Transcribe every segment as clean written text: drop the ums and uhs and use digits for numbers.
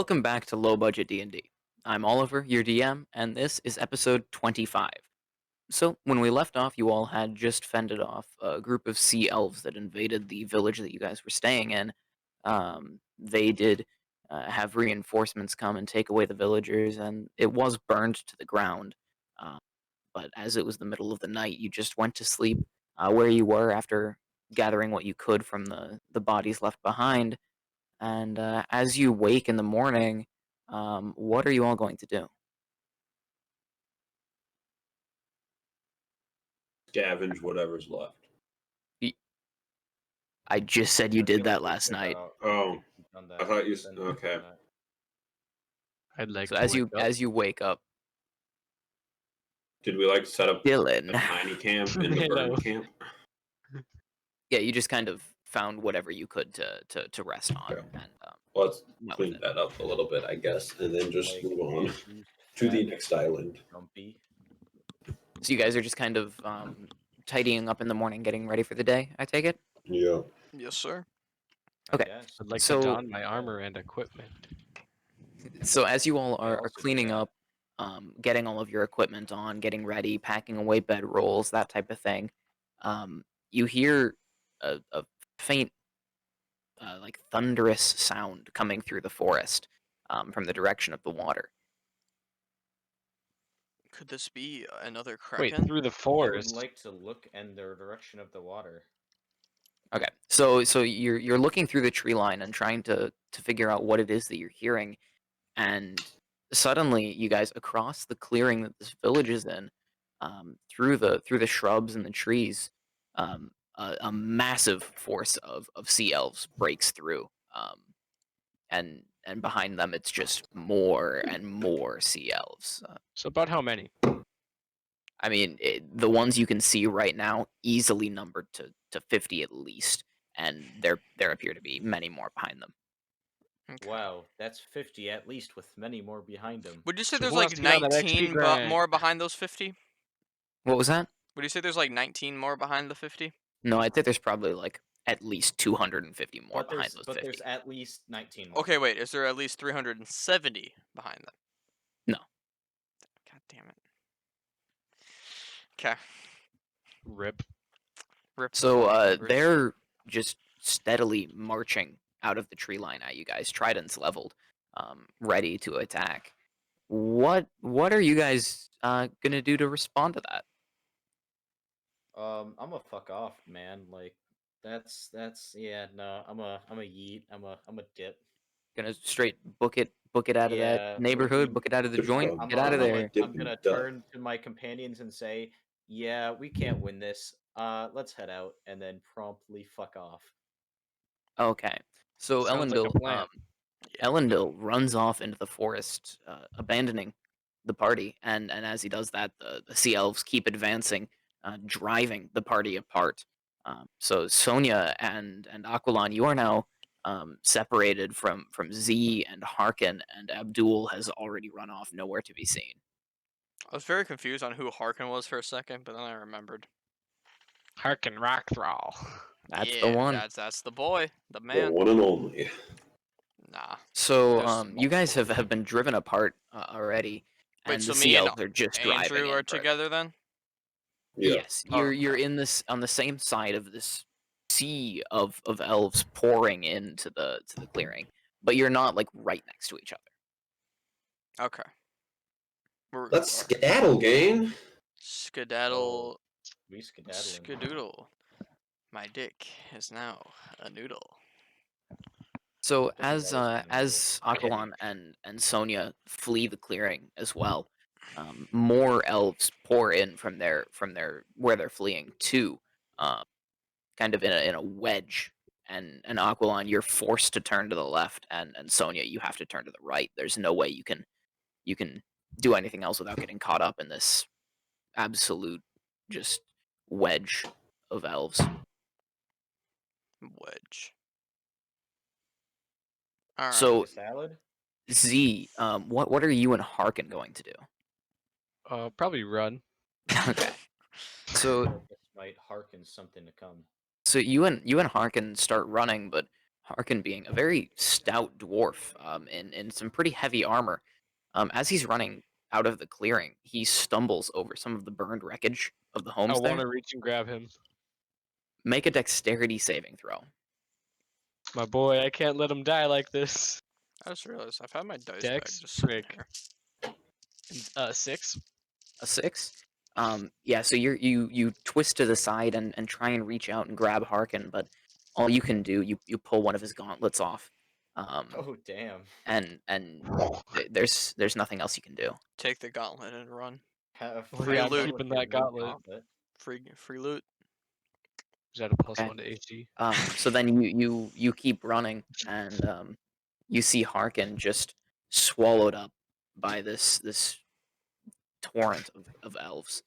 Welcome back to Low Budget D&D. I'm Oliver, your DM, and this is episode 25. So, when we left off, you all had just fended off a group of Sea Elves that invaded the village that you guys were staying in. They did have reinforcements come and take away the villagers, and it was burned to the ground. Uh, but as it was the middle of the night, you just went to sleep where you were after gathering what you could from the bodies left behind. And as you wake in the morning, what are you all going to do? Scavenge whatever's left. Y- I just said you I did feel that like we last took night. out- Oh, we've done I that. thought you. Then we've Okay. done that. I'd like So to wake up. as you wake up, Did we like set up a Dylan, tiny camp in the burn Hello. camp? yeah, you just kind of found whatever you could to rest on, Okay. and Let's went with clean it. that up a little bit, I guess, and then just Like, move on issues, to the fat, next island. Grumpy. So you guys are just kind of tidying up in the morning, getting ready for the day. I take it. Yeah. Yes, sir. I Okay. guess. I'd like So- to don my armor and equipment. So as you all I are also do cleaning that. up, getting all of your equipment on, getting ready, packing away bed rolls, that type of thing, you hear a faint, like thunderous sound coming through the forest from the direction of the water. Could this be another Wait, kraken? through the I would forest. like to look in the direction of the water. Okay, so you're looking through the tree line and trying to figure out what it is that you're hearing, and suddenly you guys across the clearing that this village is in, through the shrubs and the trees, a massive force of sea elves breaks through, and behind them it's just more and more sea elves. So about how many? I mean, the ones you can see right now easily numbered to 50 at least, and there appear to be many more behind them. Okay. Wow, that's 50 at least, with many more behind them. Would you say So there's who wants like to get on that XP 19 grind? more behind those 50? What was that? Would you say there's like 19 more behind the 50? No, I think there's probably like at least 250 more But behind there's those but 50. there's at least 19 more. Okay, wait. Is there at least 370 behind them? No. God damn it. Okay. Rip. Rip the So fucking they're just steadily marching out of the tree line at you guys, tridents leveled, ready to attack. What are you guys gonna do to respond to that? I'm gonna fuck off, man. Like, that's yeah. No, I'm a yeet. I'm a dip. Gonna straight book it out of Yeah, that neighborhood, we- book it out of the Good joint, job. get out of there. I'm gonna turn to my companions and say, "Yeah, we can't win this. Let's head out," and then promptly fuck off. Okay. So Sounds like a Elendil, plan. Elendil runs off into the forest, abandoning the party, and as he does that, the sea elves keep advancing, driving the party apart. So Sonia and Aquilon, you are now separated from Z and Harkin, and Abdul has already run off, nowhere to be seen. I was very confused on who Harkin was for a second, but then I remembered. Harkin rock thrall. That's yeah, the one. That's the boy, the The man. one and only. Nah. So There's you guys multiple. have been driven apart already, Wait, and so the me sea and elves are just driving Andrew in are further. together then? Yeah. Yes, Oh, you're okay. in this on the same side of this sea of elves pouring into the clearing, but you're not like right next to each other. Okay. Let's skedaddle, gang. Skedaddle. We skedaddling. Skadoodle. My dick is now a noodle. So Doesn't as matter, it's kinda Aquilon and Sonia flee the clearing as well, more elves pour in from their where they're fleeing to, kind of in a wedge. And Aquilon, you're forced to turn to the left, and Sonia, you have to turn to the right. There's no way you can do anything else without getting caught up in this absolute just wedge of elves. Wedge. Alright. So salad. Z, what are you and Harkin going to do? Probably run. Okay. So This might hearken something to come. you and Harkin start running, but Harkin being a very stout dwarf in some pretty heavy armor. As he's running out of the clearing, he stumbles over some of the burned wreckage of the I homes want there. to reach and grab him. Make a dexterity saving throw. My boy, I can't let him die like this. I just realized I've had my dice bag Dex, just sitting frick. here. 6. A 6. Yeah, so you twist to the side and try and reach out and grab Harkin, but all you can do, you pull one of his gauntlets off. Oh damn. And there's nothing else you can do. Take the gauntlet and run. Have Well, yeah, fun I'm with keeping your that new gauntlet. Free loot. Is that a Okay. +1 to HG? So then you keep running, and you see Harkin just swallowed up by this torrent of elves,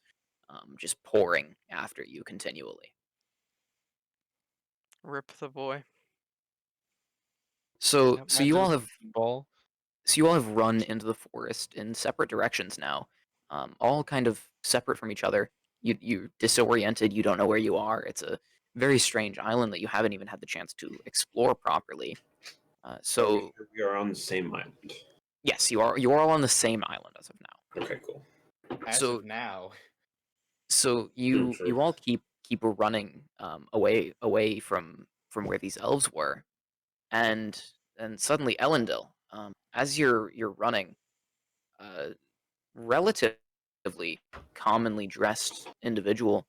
just pouring after you continually. Rip the boy. So Yep, so mine's you a all have ball. so you all have run into the forest in separate directions now, all kind of separate from each other. You're disoriented. You don't know where you are. It's a very strange island that you haven't even had the chance to explore properly. So we are on the same island. yes, you are all on the same island as of now. Okay, cool. As So of now. so you True. you all keep running away from where these elves were, and suddenly Elendil, as you're running, a relatively commonly dressed individual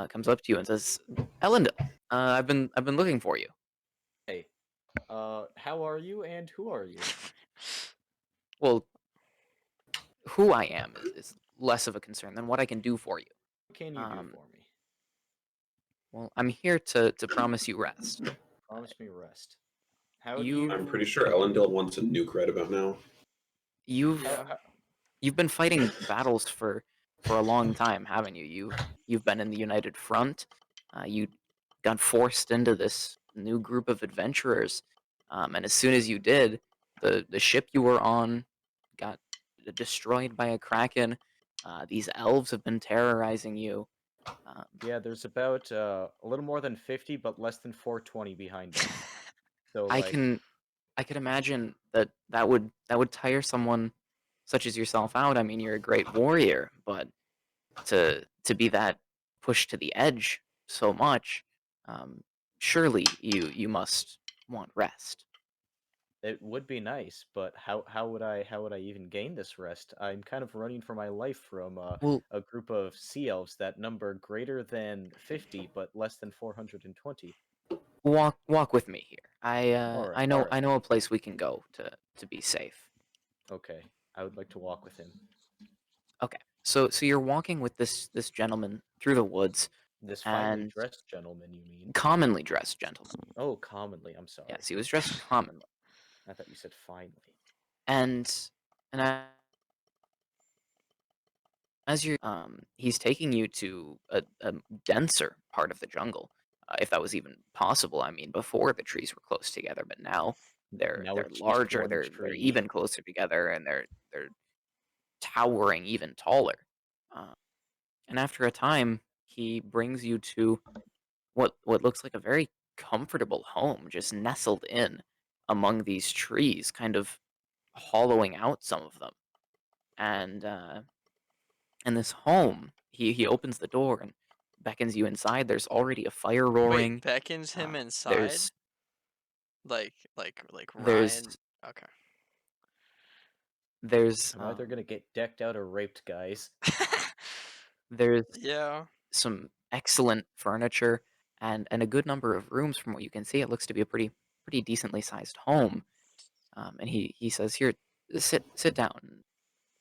comes up to you and says, "Elendil, I've been looking for you." Hey. How are you and who are you? Well, who I am is less of a concern than what I can do for you. What can you do Um, for me? Well, I'm here to promise you rest. Promise me rest. How do You I'm pretty sure Ellendale wants a nuke right about now. you've Yeah. you've been fighting battles for a long time, haven't you? You've been in the United Front. You got forced into this new group of adventurers, and as soon as you did, the ship you were on got destroyed by a kraken. These elves have been terrorizing you. Yeah, there's about a little more than 50, but less than 420 behind us. So I like, can imagine that would tire someone such as yourself out. I mean, you're a great warrior, but to be that pushed to the edge so much, um, surely you must want rest. it would be nice, but how would I even gain this rest? I'm kind of running for my life from Well, a group of sea elves that number greater than 50, but less than 420. walk with me here. All right, I all know right. a place we can go to be safe. Okay, I would like to walk with him. Okay, so you're walking with this gentleman through the woods, This finely and dressed gentleman, you mean? commonly dressed gentleman. Oh, commonly. I'm sorry. Yes, he was dressed commonly, I thought you said finely. and as you're he's taking you to a denser part of the jungle, if that was even possible. I mean, before the trees were close together, but now they're Now they're it's just larger. one They're tree. even closer together, and they're towering even taller. uh, and after a time, he brings you to what looks like a very comfortable home, just nestled in among these trees, kind of hollowing out some of them. And this home, he opens the door and beckons you inside. There's already a fire roaring. Wait, beckons him Uh, inside? there's Like there's Ryan. Okay. there's I'm either gonna get decked out or raped, guys. there's Yeah. some excellent furniture and a good number of rooms. From what you can see, it looks to be a pretty decently sized home. And he says, "Here, sit down," and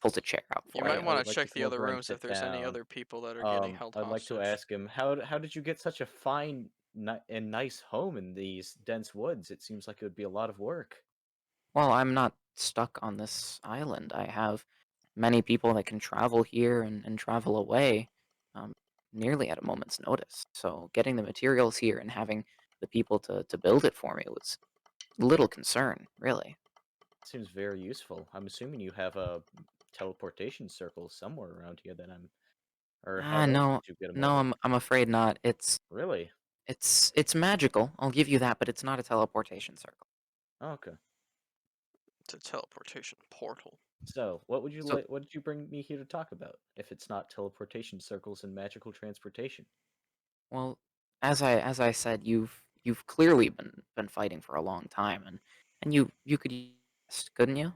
pulls a chair out You for might you. I want would to like to check the come other over and rooms if sit there's any down. other people that are getting held I'd like to hostage. ask him how did you get such a fine and nice home in these dense woods? It seems like it would be a lot of work. Well, I'm not stuck on this island. I have many people that can travel here and travel away, um, nearly at a moment's notice. So getting the materials here and having the people to build it for me was little concern, really. Seems very useful. I'm assuming you have a teleportation circle somewhere around here. Then I'm, or how else No, did you get him no, over? I'm afraid not. It's Really? It's magical. I'll give you that, but it's not a teleportation circle. Okay. It's a teleportation portal. So, what would you So- like? What did you bring me here to talk about? If it's not teleportation circles and magical transportation, Well, as I said, you've clearly been fighting for a long time, and you could use rest, couldn't you?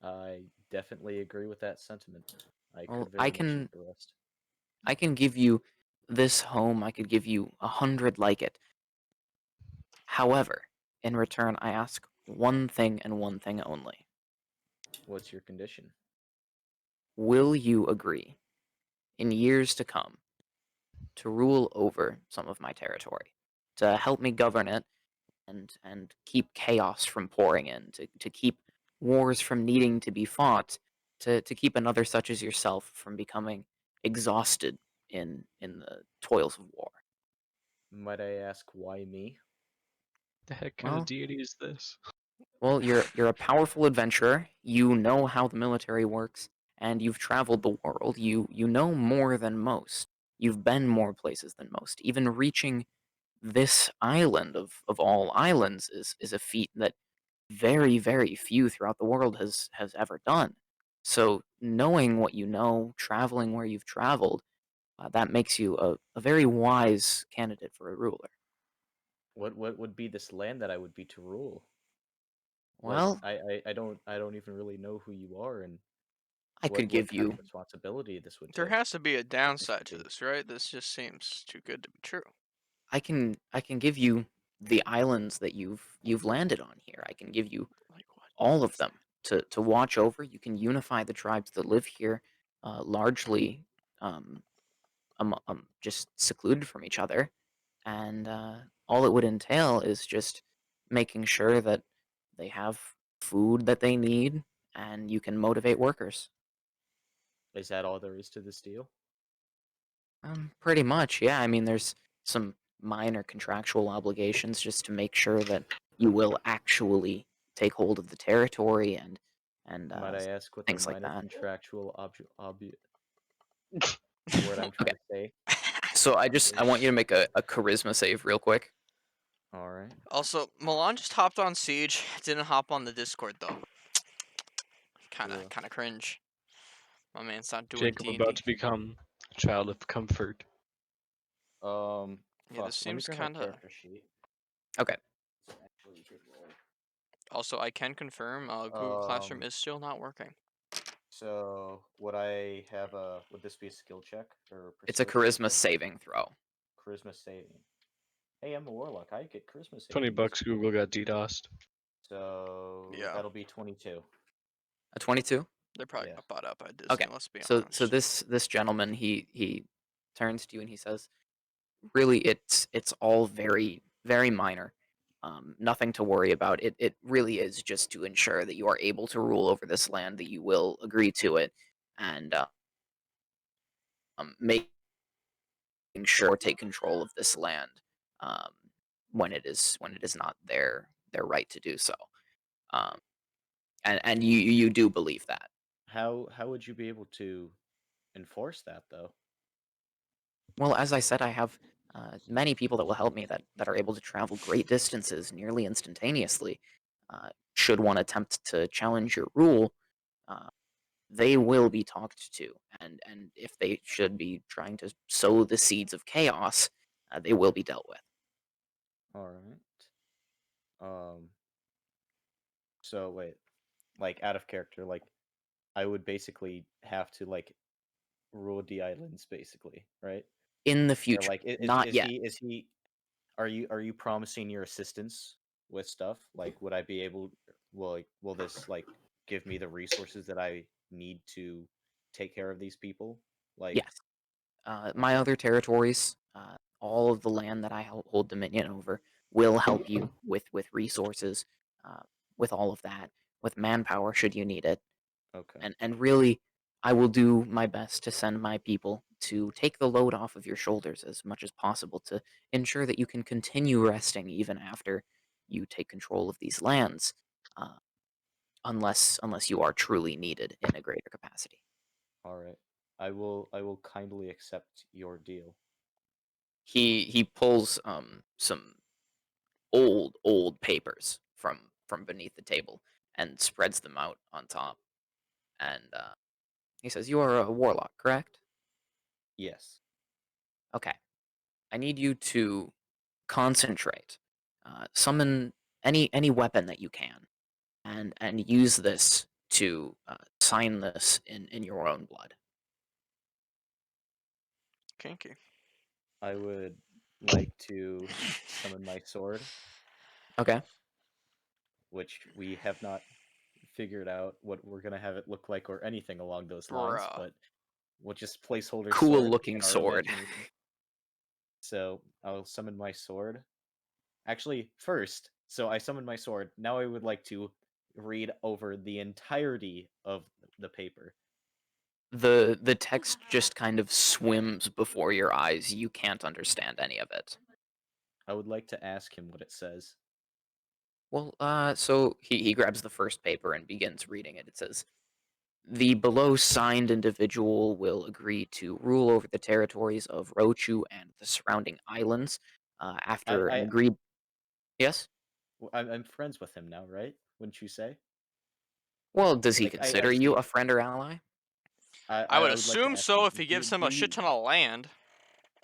I definitely agree with that sentiment. I Well, could very much use the rest. I can give you this home. I could give you 100 like it. However, in return, I ask one thing and one thing only. What's your condition? Will you agree, in years to come, to rule over some of my territory, to help me govern it, and keep chaos from pouring in, to keep wars from needing to be fought, to keep another such as yourself from becoming exhausted in the toils of war? Might I ask why me? The heck kind Well, of deity is this? Well, you're a powerful adventurer. You know how the military works, and you've traveled the world. You know more than most. You've been more places than most. Even reaching this island of all islands is a feat that very, very few throughout the world has ever done. So knowing what you know, traveling where you've traveled, that makes you a very wise candidate for a ruler. What would be this land that I would be to rule? Like Well, I don't even really know who you are and I could what give kind of you responsibility this would There take. has to be a downside to be. this, right? This just seems too good to be true. I can give you the islands that you've landed on here. I can give you Like what? all of them to watch over. You can unify the tribes that live here, largely um, just secluded from each other, and all it would entail is just making sure that they have food that they need, and you can motivate workers. Is that all there is to this deal? Pretty much, yeah. I mean, there's some minor contractual obligations just to make sure that you will actually take hold of the territory and Might I ask what the things like minor that. contractual word I'm trying Okay. to say? So I want you to make a charisma save real quick. All right. Also, Milan just hopped on Siege. Didn't hop on the Discord though. Yeah. Kind of cringe. My man's not doing Jacob D&D. about to become a child of comfort. Yeah, Fuck, this let me seems grab my kind of. character sheet. Okay. It's actually a good roll. Also, I can confirm Google Classroom Um, is still not working. So would I have a? Would this be a skill check or It's a persuasion charisma check? saving throw. Charisma saving. Hey, I'm a warlock. I get charisma saving. 20 easy. bucks, Google got DDoSed. So Yeah. that'll be 22. A 22. They're probably Yeah. got bought out by Disney. Okay. Let's be So honest. this gentleman he turns to you and he says, "Really, it's all very very minor. Nothing to worry about. It really is just to ensure that you are able to rule over this land, that you will agree to it, and making sure take control of this land um, when it is not their right to do so. Um, and you do believe that. How would you be able to enforce that though? Well, as I said, I have many people that will help me that are able to travel great distances nearly instantaneously. Should one attempt to challenge your rule, uh, they will be talked to, and if they should be trying to sow the seeds of chaos, they will be dealt with. All right. Um. So wait, like out of character, like I would basically have to like rule the islands, basically, right? In the Or future, like, not yet. is he? Are you promising your assistance with stuff? Like, would I be able? Will this like give me the resources that I need to take care of these people? Like, Yes. My other territories, all of the land that I hold dominion over, will help you with resources, uh, with all of that, with manpower should you need it, okay, and really, I will do my best to send my people to take the load off of your shoulders as much as possible to ensure that you can continue resting even after you take control of these lands, uh, unless you are truly needed in a greater capacity. all right. I will kindly accept your deal. he pulls some old papers from beneath the table and spreads them out on top. And he says, "You are a warlock, correct? Yes. Okay. I need you to concentrate, summon any weapon that you can, and use this to sign this in your own blood." Kinky. I would like to summon my sword, Okay. which we have not figured out what we're gonna have it look like or anything along those lines, Bruh. but we'll just placeholder Cool sword looking in our sword. imagination. So I'll summon my sword. Actually, first, so I summoned my sword. Now I would like to read over the entirety of the paper. The text just kind of swims before your eyes. You can't understand any of it. I would like to ask him what it says. Well, so he grabs the first paper and begins reading it. It says, "The below signed individual will agree to rule over the territories of Rochu and the surrounding islands after an I agreed." Yes? I'm friends with him now, right? Wouldn't you say? Well, does he Like consider you a friend or ally? I would I would like to assume ask so him, if he gives him a shit ton of land.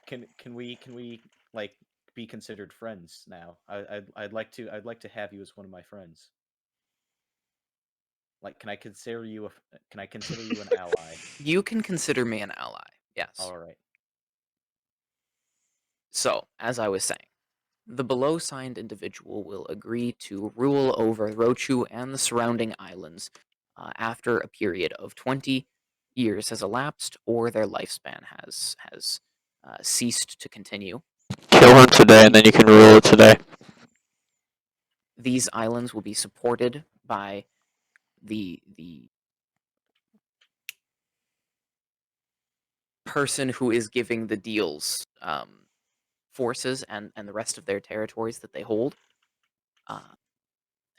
can we like be considered friends now? I'd like to have you as one of my friends. Like, can I consider you an ally? You can consider me an ally, yes. All right. So, as I was saying, the below signed individual will agree to rule over Rochu and the surrounding islands after a period of 20 years has elapsed or their lifespan has ceased to continue. Kill him today, and then you can rule it today. These islands will be supported by the person who is giving the deals forces and the rest of their territories that they hold.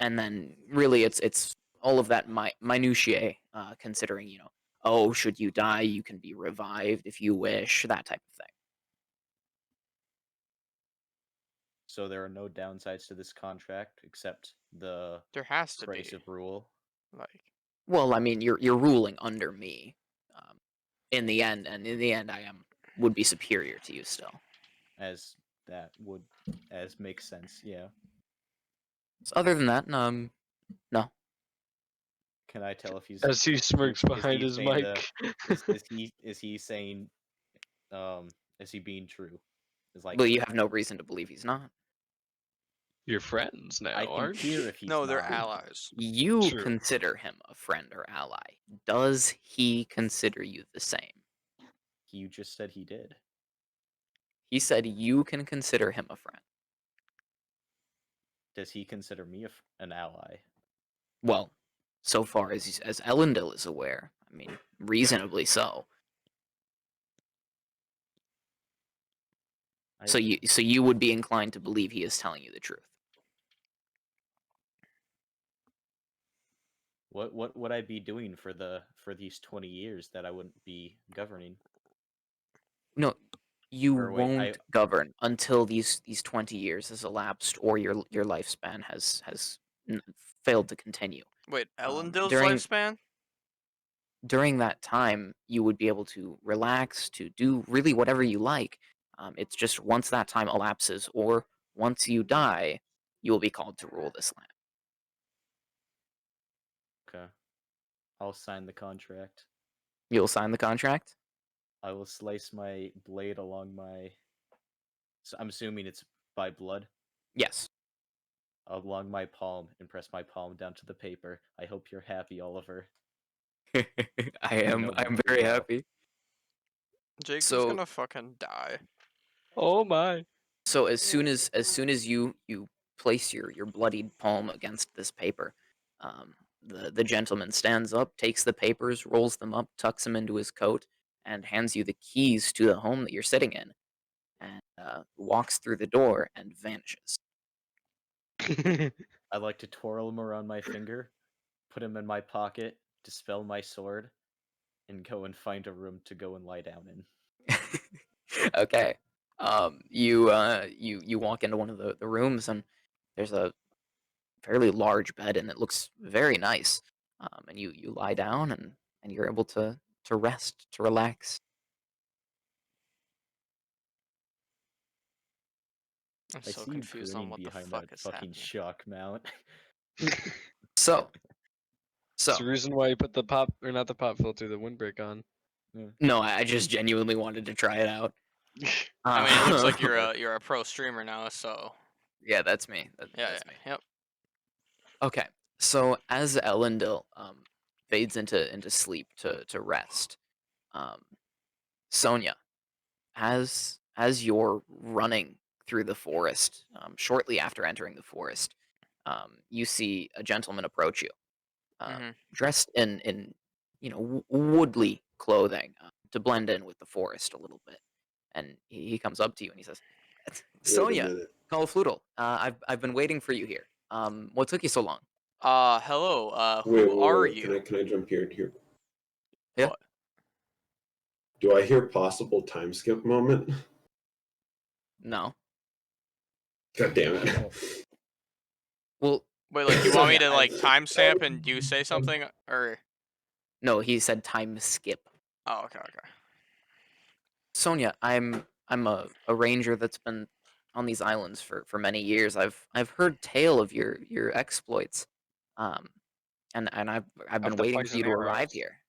And then really it's all of that minutiae, considering, oh, should you die, you can be revived if you wish, that type of thing. So there are no downsides to this contract except the There has to price be. of rule. Like, Well, I mean, you're ruling under me, in the end, and in the end, would be superior to you still. As makes sense, yeah. So other than that, no. Can I tell if he's As he smirks is behind he his saying mic. is he saying is he being true? Is like, Well, you have no reason to believe he's not. You're friends now, I can aren't hear you? if he's no, they're not. allies. You True. consider him a friend or ally. Does he consider you the same? You just said he did. He said you can consider him a friend. Does he consider me an ally? Well, so far as Elendil is aware, I mean, reasonably so. So you would be inclined to believe he is telling you the truth. What would I be doing for these 20 years that I wouldn't be governing? No, you Or wait, won't govern until these 20 years has elapsed or your lifespan has failed to continue. Wait, Elendil's during lifespan? during that time, you would be able to relax, to do really whatever you like. It's just once that time elapses, or once you die, you will be called to rule this land. Okay. I'll sign the contract. You'll sign the contract? I will slice my blade along my. So I'm assuming it's by blood. Yes. Along my palm and press my palm down to the paper. I hope you're happy, Oliver. I am. know I'm me very well. happy. Jacob's So- gonna fucking die. Oh my. So as soon as you place your bloodied palm against this paper, the gentleman stands up, takes the papers, rolls them up, tucks them into his coat, and hands you the keys to the home that you're sitting in, and walks through the door and vanishes. I like to twirl him around my finger, put him in my pocket, dispel my sword, and go and find a room to go and lie down in. Okay. You walk into one of the rooms, and there's a fairly large bed, and it looks very nice. And you lie down, and you're able to rest, to relax. I'm I so see you confused on grinning what the behind fuck that is fucking happening. shock mount. So It's the so reason why you put the pop, or not the pop filter, the windbreak on. no, I just genuinely wanted to try it out. I mean, it looks like Uh, you're a pro streamer now, so yeah, that's me. yeah, That's me. yep. Okay, so as Elendil fades into sleep to rest, um, Sonia, as you're running through the forest, shortly after entering the forest, you see a gentleman approach you, Mhm. dressed in woodly clothing, to blend in with the forest a little bit, and he comes up to you and he says, Wait a "Sonia, minute. Floodle, I've been waiting for you here. What took you so long?" Hello. Wait, Who wait, are wait. you? Can I jump here? Yeah. What? Do I hear possible time skip moment? No. God damn it. Oh. Well, Wait, like you want me Sonia, to like I've timestamp and you say something, or? no. He said time skip. Oh, okay. Sonia, I'm a ranger that's been on these islands for many years. I've heard tale of your exploits, um, and I've Of been the waiting for poison you to arrive arrows. here.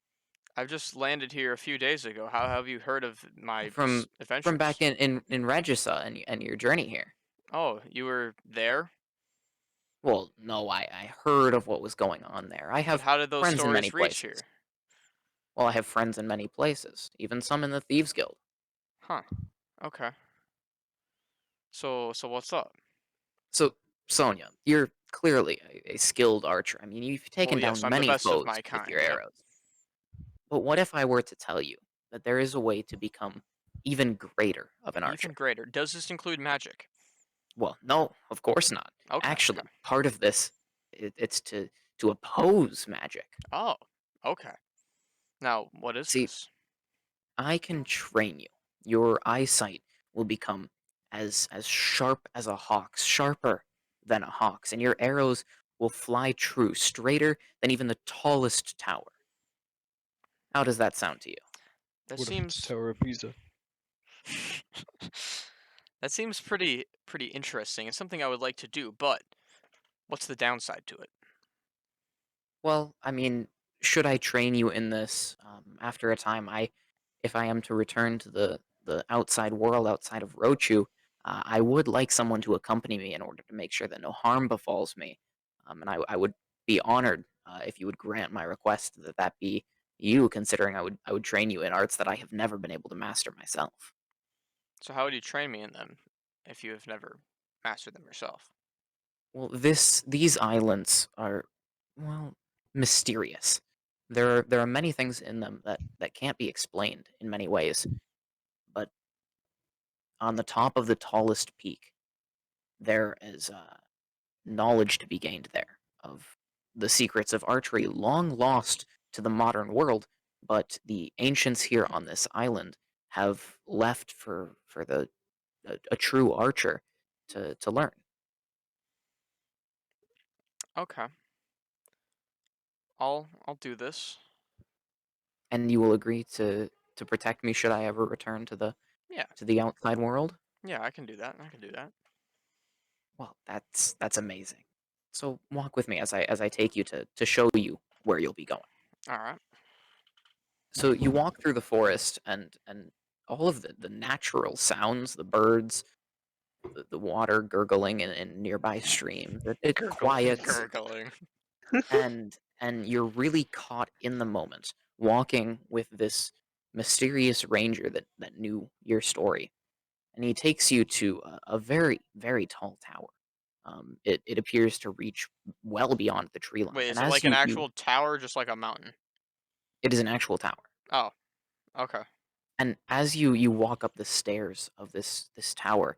I've just landed here a few days ago. How have you heard of my From back adventures? in Regissa and your journey here. Oh, you were there? Well, no, I heard of what was going on there. I But have how did those friends in many stories reach places. here? Well, I have friends in many places, even some in the Thieves Guild. Huh. Okay. So what's up? So, Sonia, you're clearly a skilled archer. I mean, you've Well, taken yes, down I'm the many best of foes my with your kind. Yep. arrows. But what if I were to tell you that there is a way to become even greater of an Even archer? greater. Does this include magic? Well, no, of course not. Okay. Actually, Okay. part of this, it's to oppose magic. Oh. Okay. Now, what is See, this? I can train you. Your eyesight will become as sharp as a hawk's, sharper than a hawk's, and your arrows will fly true, straighter than even the tallest tower. How does that sound to you? That What if it's seems Tower of Pisa? that seems pretty interesting. It's something I would like to do, but what's the downside to it? Well, I mean, should I train you in this after a time? If I am to return to the outside world outside of Rochu, I would like someone to accompany me in order to make sure that no harm befalls me. And I would be honored if you would grant my request that that be you, considering I would train you in arts that I have never been able to master myself. So how would you train me in them if you have never mastered them yourself? Well, these islands are, well, mysterious. There are many things in them that can't be explained in many ways, but on the top of the tallest peak, there is knowledge to be gained there of the secrets of archery long lost to the modern world, but the ancients here on this island have left for a true archer to learn. Okay. I'll do this. And you will agree to protect me should I ever return Yeah. to the outside world? Yeah, I can do that. I can do that. Well, that's amazing. So walk with me as I take you to show you where you'll be going. All right. So you walk through the forest, and all of the natural sounds, the birds, the water gurgling in nearby streams, it quiets, Gurgling. and you're really caught in the moment, walking with this mysterious ranger that knew your story, and he takes you to a very very tall tower. It appears to reach well beyond the tree line, Wait, and is it as like an you actual tower, just like a mountain? it is an actual tower. Oh, okay. And as you walk up the stairs of this tower,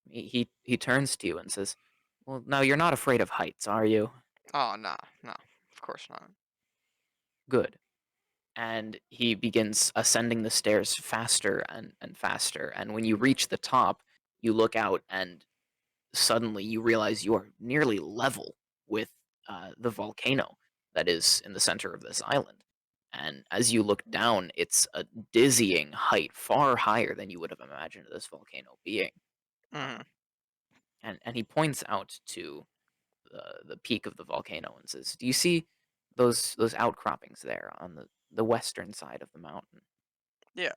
he turns to you and says, "Well, now you're not afraid of heights, are you?" Oh, no, of course not. Good. and he begins ascending the stairs faster and faster. And when you reach the top, you look out, and suddenly you realize you are nearly level with the volcano that is in the center of this island. And as you look down, it's a dizzying height, far higher than you would have imagined this volcano being. Mhm. And he points out to the peak of the volcano and says, "Do you see those outcroppings there on the western side of the mountain? Yeah.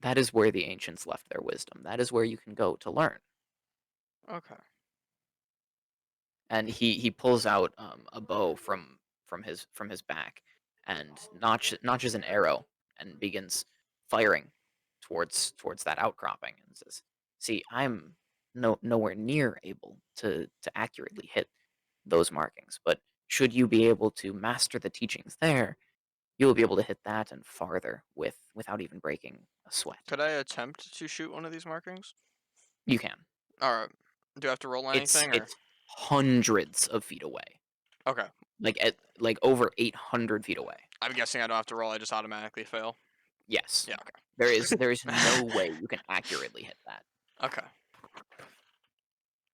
That is where the ancients left their wisdom. That is where you can go to learn." Okay. And he pulls out a bow from his back and notches an arrow and begins firing towards that outcropping and says, "See, I'm nowhere near able to accurately hit those markings, but should you be able to master the teachings there, you'll be able to hit that and farther without even breaking a sweat." Could I attempt to shoot one of these markings? You can. All right. Do I have to roll anything, or? It's hundreds of feet away. Okay. Like over 800 feet away. I'm guessing I don't have to roll. I just automatically fail. Yes. Yeah. Okay. There is no way you can accurately hit that. Okay.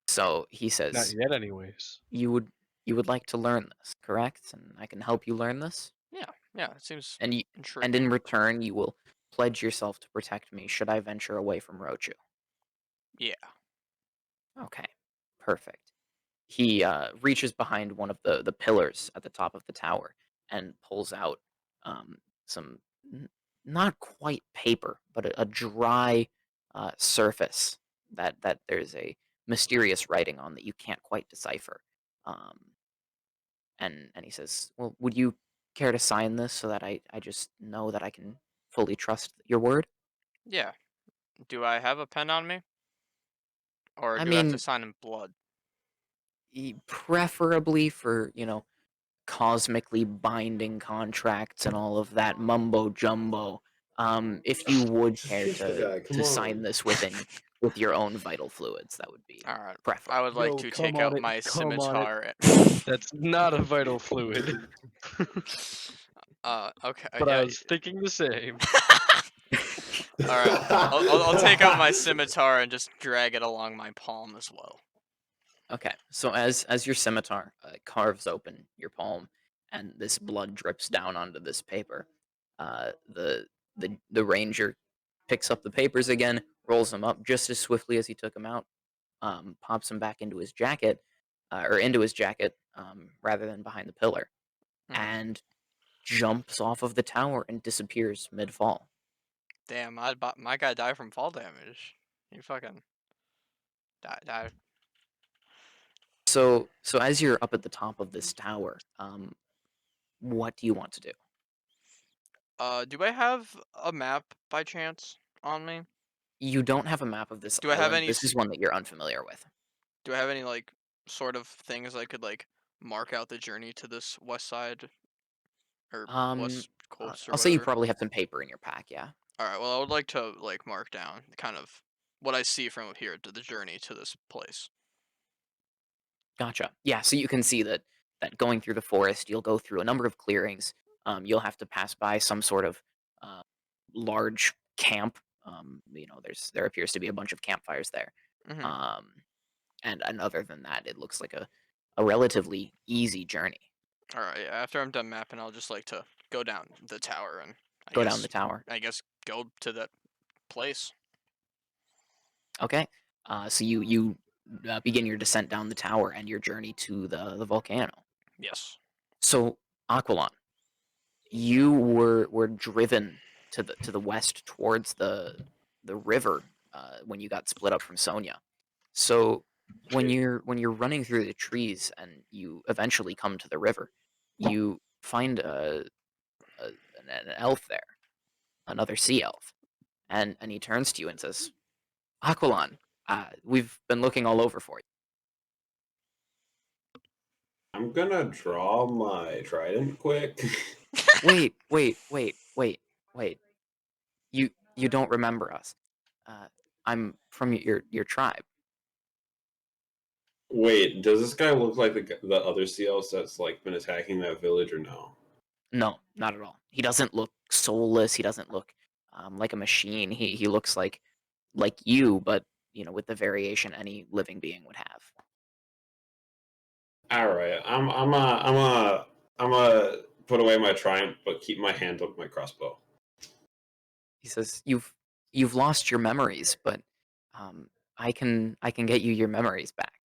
So he Not says, yet, anyways. you would like to learn this, correct? And I can help you learn this? Yeah. Yeah. It seems And intriguing. in return you will pledge yourself to protect me should I venture away from Rochu. Yeah. Okay. Perfect. He reaches behind one of the pillars at the top of the tower and pulls out some not quite paper, but a dry surface that there's a mysterious writing on that you can't quite decipher. Um, and he says, "Well, would you care to sign this so that I just know that I can fully trust your word?" Yeah. Do I have a pen on me, or I do I have to mean, sign in blood? preferably for cosmically binding contracts and all of that mumbo jumbo. If you would Just care shoot the guy. Come to sign on. this with your own vital fluids, that would be All right. I preferable. would like Yo, to come take on out it, my come on it. scimitar. That's not a vital fluid. Okay. But Yeah. I was thinking the same. All right. I'll take out my scimitar and just drag it along my palm as well. Okay, so as your scimitar carves open your palm and this blood drips down onto this paper, the ranger picks up the papers again, rolls them up just as swiftly as he took them out, pops them back into his jacket, rather than behind the pillar, Mhm. and jumps off of the tower and disappears mid-fall. Damn, my guy died from fall damage. He fucking died. So as you're up at the top of this tower, what do you want to do? Do I have a map by chance on me? You don't have a map of this Do I have island. any? This is one that you're unfamiliar with. Do I have any like sort of things I could like mark out the journey to this west side or Um, west coast or I'll say you whatever? probably have some paper in your pack. Yeah, All right. Well, I would like to like mark down kind of what I see from here to the journey to this place. gotcha. Yeah, so you can see that going through the forest, you'll go through a number of clearings. You'll have to pass by some sort of uh, large camp. There appears to be a bunch of campfires there. Mm-hmm. Um, and other than that, it looks like a relatively easy journey. All right. Yeah, after I'm done mapping, I'll just like to go down the tower and Go down the tower. I guess go to that place. Okay. So you begin your descent down the tower and your journey to the volcano. Yes. So Aquilon, you were driven to the west towards the river when you got split up from Sonia. So when you're running through the trees and you eventually come to the river, you find an elf there, another sea elf, and he turns to you and says, "Aquilon, we've been looking all over for you." I'm gonna draw my trident quick. Wait. You don't remember us. I'm from your tribe. Wait, does this guy look like the other Sea Elves that's like been attacking that village or no? No, not at all. He doesn't look soulless. He doesn't look like a machine. He looks like you, but with the variation any living being would have. All right, I'm a put away my triumph, but keep my hand on my crossbow. He says, "You've lost your memories, but um, I can get you your memories back."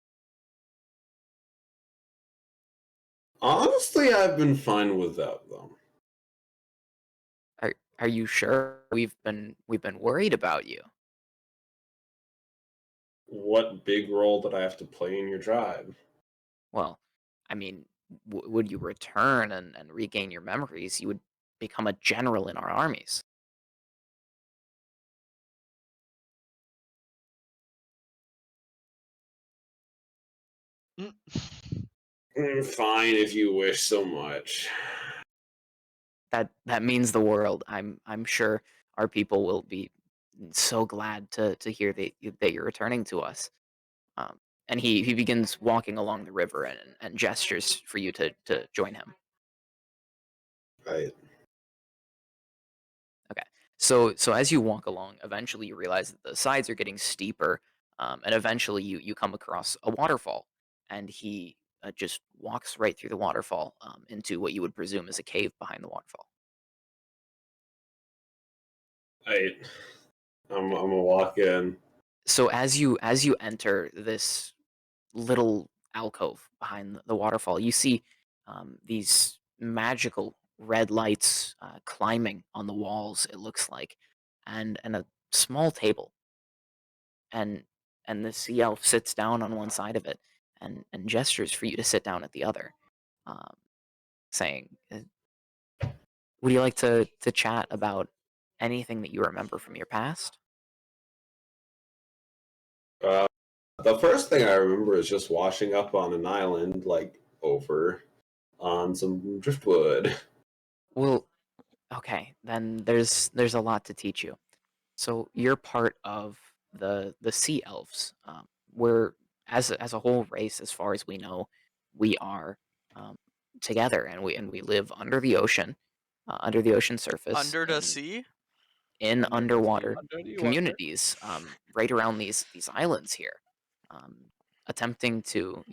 Honestly, I've been fine without them. Are you sure? We've been worried about you. What big role did I have to play in your drive? Well, I mean, would you return and regain your memories? You would become a general in our armies. Mm. Fine, if you wish so much. That means the world. I'm sure our people will be so glad to hear that you're returning to us. Um, and he begins walking along the river and gestures for you to join him. Right. Okay. So as you walk along, eventually you realize that the sides are getting steeper, and eventually you come across a waterfall, and he just walks right through the waterfall into what you would presume is a cave behind the waterfall. Right. I'm gonna walk in. So as you enter this little alcove behind the waterfall, you see these magical red lights climbing on the walls. It looks like, and a small table, and the sea elf sits down on one side of it and gestures for you to sit down at the other, um, saying, "Would you like to chat about anything that you remember from your past?" Uh, the first thing I remember is just washing up on an island, like over on some driftwood. Well, okay, then there's a lot to teach you. So you're part of the Sea Elves. We're as a whole race, as far as we know, we are um, together, and we live under the ocean surface, Under the sea? in Under the sea. underwater Under the water. communities, right around these islands here, um, attempting to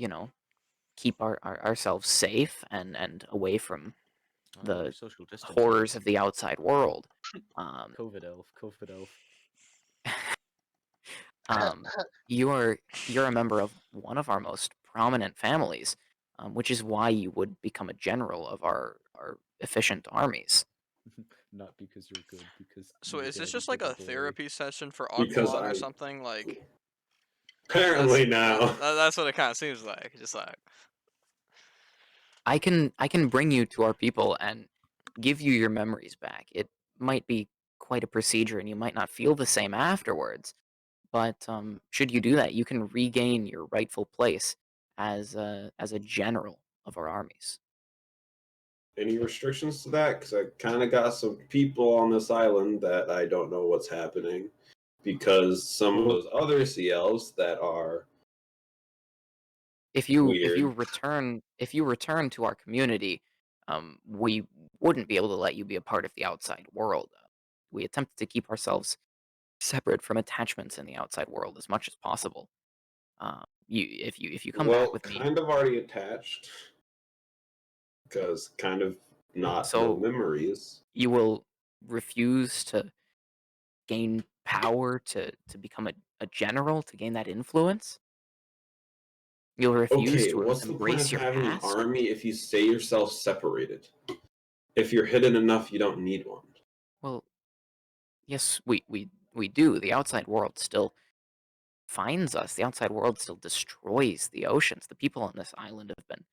keep ourselves safe and away from Oh, the social distancing. horrors of the outside world. Um, COVID elf. COVID elf. Um, you're a member of one of our most prominent families, which is why you would become a general of our efficient armies. Not because you're good, because So your is this daddy just like did a it, boy. therapy session for Because Aqualung or I something? Like apparently now. that's what it kind of seems like. Just like I can bring you to our people and give you your memories back. It might be quite a procedure, and you might not feel the same afterwards. But should you do that, you can regain your rightful place as a general of our armies. Any restrictions to that? Because I kind of got some people on this island that I don't know what's happening. Because some of those other sea elves that are weird. If you return to our community, we wouldn't be able to let you be a part of the outside world. We attempt to keep ourselves separate from attachments in the outside world as much as possible. If you come back Well, with me, kind of already attached. Because kind of not no so memories. you will refuse to gain power to become a general, to gain that influence. You'll refuse Okay, to what's the point of embrace your having an past. army if you stay yourself separated? If you're hidden enough, you don't need one. Well, yes, we do. The outside world still finds us. The outside world still destroys the oceans. The people on this island have been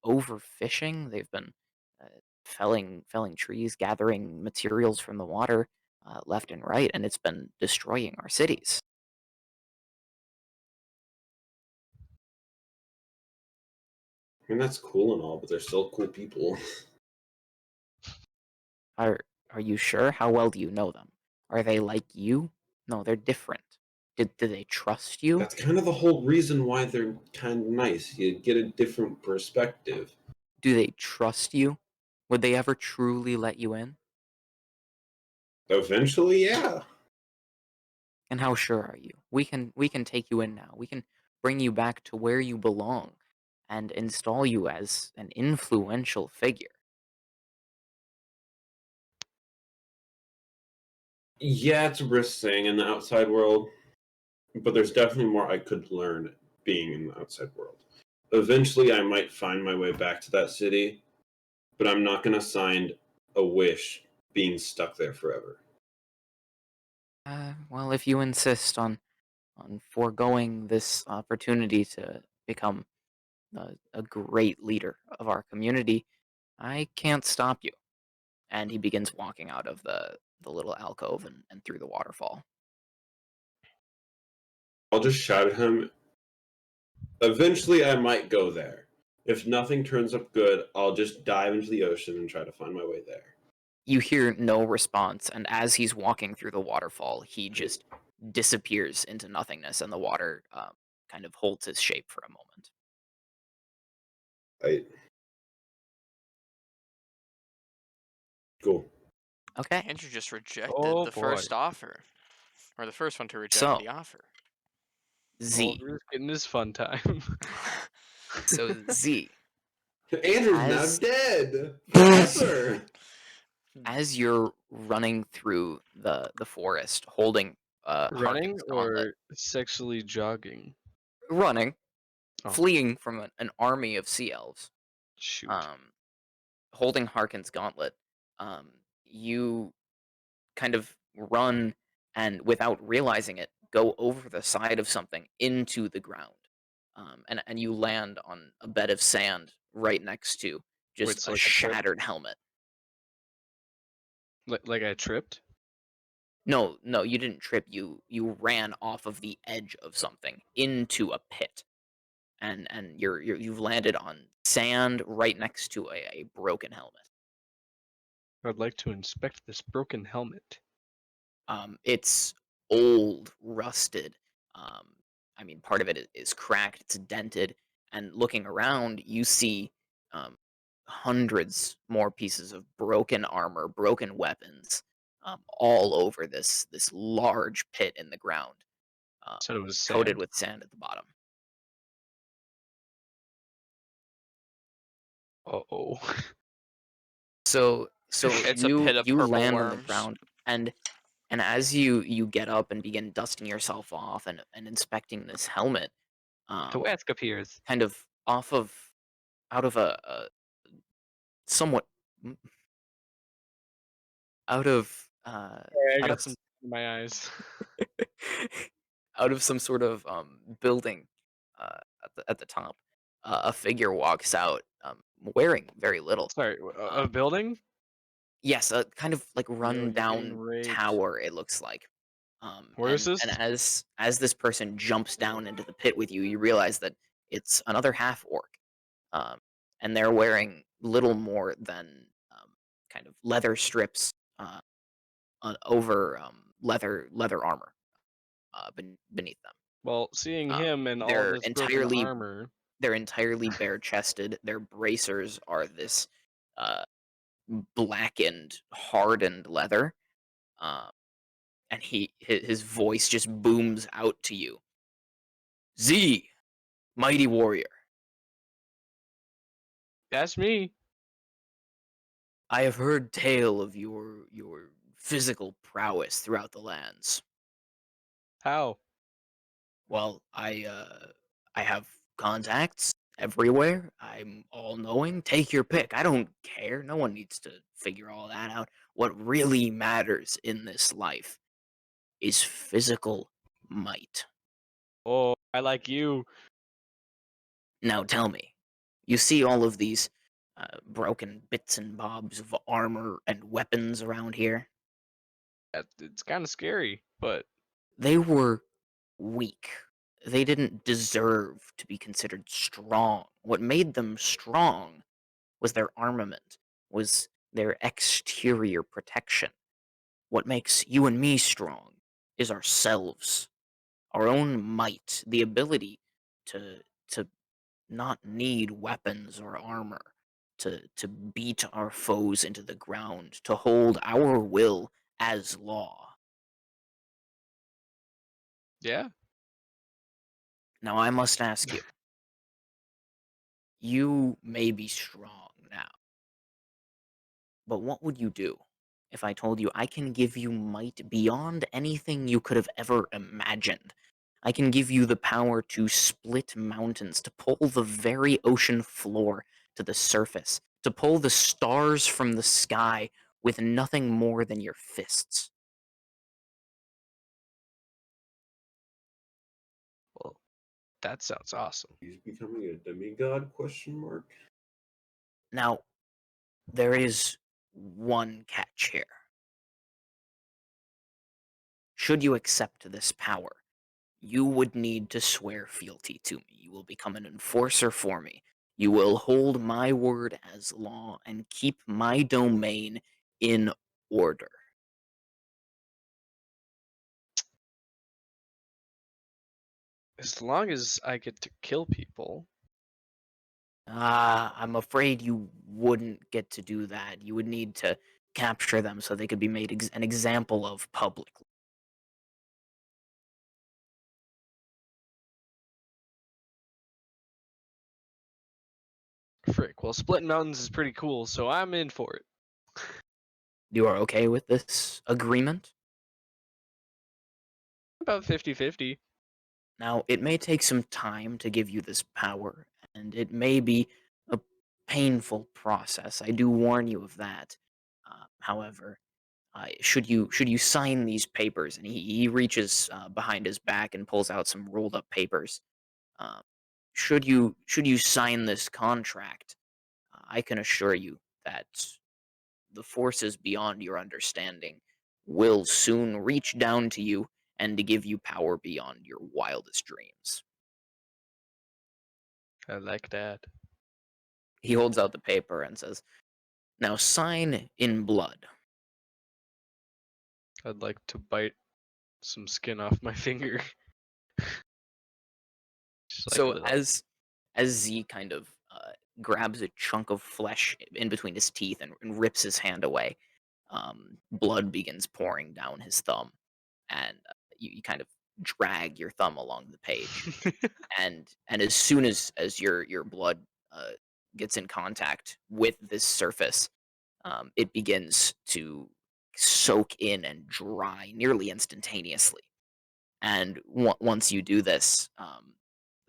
overfishing. They've been uh, felling trees, gathering materials from the water left and right, and it's been destroying our cities. I mean, that's cool and all, but they're still cool people. Are are you sure? How well do you know them? Are they like you? No, they're different. Do they trust you? That's kind of the whole reason why they're kind of nice. You get a different perspective. Do they trust you? Would they ever truly let you in? Eventually, yeah. And how sure are you? We can take you in now. We can bring you back to where you belong and install you as an influential figure. Yeah, it's a risk thing in the outside world, but there's definitely more I could learn being in the outside world. Eventually, I might find my way back to that city, but I'm not going to sign a wish being stuck there forever. Well, if you insist on foregoing this opportunity to become a great leader of our community, I can't stop you. And he begins walking out of the little alcove and through the waterfall. I'll just shout at him. Eventually, I might go there. If nothing turns up good, I'll just dive into the ocean and try to find my way there. You hear no response, and as he's walking through the waterfall, he just disappears into nothingness, and the water kind of holds his shape for a moment. I cool. Okay, Andrew just rejected Oh, the boy. first offer, or the first one to reject So the offer. Z. Oliver's getting his fun time. So Z, Andrew's now As- dead forever. as you're running through the forest, holding Running Harkin's gauntlet, or sexually jogging? running, Oh. fleeing from an army of sea elves, Shoot. holding Harkin's gauntlet, you kind of run and without realizing it, go over the side of something into the ground. And you land on a bed of sand right next to just so a like I tripped? shattered helmet. Like I tripped? No, no, you didn't trip. You ran off of the edge of something into a pit, and you've landed on sand right next to a broken helmet. I'd like to inspect this broken helmet. It's old, rusted. Um, I mean, part of it is cracked. It's dented. And looking around, you see hundreds more pieces of broken armor, broken weapons, all over this large pit in the ground, um, Said it was coated sand. with sand at the bottom. Uh-oh. So It's a you pit of you purple land on the worms. ground, and as you get up and begin dusting yourself off and inspecting this helmet, The um, Wask appears. kind of off of out of a somewhat m- out of Sorry, I out got of some in my eyes. out of some sort of building at the top, a figure walks out, wearing very little. Sorry, a Um, building? yes, a kind of like Yo, run you're getting down raped. tower. It looks like. Where is this? And as this person jumps down into the pit with you, you realize that it's another half orc, um, and they're wearing little more than kind of leather strips over leather armor beneath them. Well, seeing Um, him and all they're this broken entirely armor. they're entirely bare chested. Their bracers are this uh, blackened, hardened leather. Um, and his voice just booms out to you. Z, mighty warrior, That's me. I have heard tale of your physical prowess throughout the lands. How? Well, I have contacts everywhere. I'm all knowing. Take your pick. I don't care. No one needs to figure all that out. What really matters in this life is physical might. Oh, I like you. Now tell me, you see all of these broken bits and bobs of armor and weapons around here? It's kind of scary, but They were weak. They didn't deserve to be considered strong. What made them strong was their armament, was their exterior protection. What makes you and me strong is ourselves, our own might, the ability to not need weapons or armor, to beat our foes into the ground, to hold our will as law. Yeah. Now I must ask you, you may be strong now, but what would you do if I told you I can give you might beyond anything you could have ever imagined? I can give you the power to split mountains, to pull the very ocean floor to the surface, to pull the stars from the sky with nothing more than your fists. Well, that sounds awesome. He's becoming a demigod? Question mark. Now, there is one catch here. Should you accept this power, you would need to swear fealty to me. You will become an enforcer for me. You will hold my word as law and keep my domain in order. As long as I get to kill people. I'm afraid you wouldn't get to do that. You would need to capture them so they could be made an example of publicly. Frick. Well, splitting mountains is pretty cool, so I'm in for it. You are okay with this agreement? About 50-50. Now, it may take some time to give you this power, and it may be a painful process. I do warn you of that. However, should you sign these papers, and he reaches behind his back and pulls out some rolled up papers. Um, should you sign this contract, I can assure you that the forces beyond your understanding will soon reach down to you and to give you power beyond your wildest dreams. I like that. He holds out the paper and says, "Now sign in blood." I'd like to bite some skin off my finger. Just like a So little. as Z kind of grabs a chunk of flesh in between his teeth and rips his hand away, blood begins pouring down his thumb, and you kind of drag your thumb along the page, and as soon as your blood uh, gets in contact with this surface, it begins to soak in and dry nearly instantaneously. And once you do this,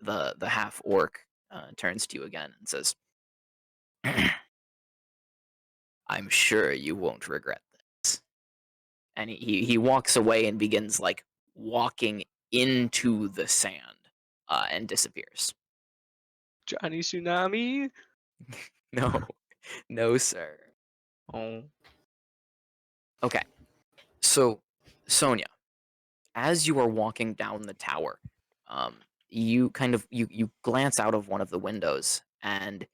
the half orc turns to you again and says, "I'm sure you won't regret this." And he walks away and begins like walking into the sand and disappears. Johnny Tsunami. No, no, sir. Oh. Okay, so Sonia, as you are walking down the tower, you kind of you glance out of one of the windows and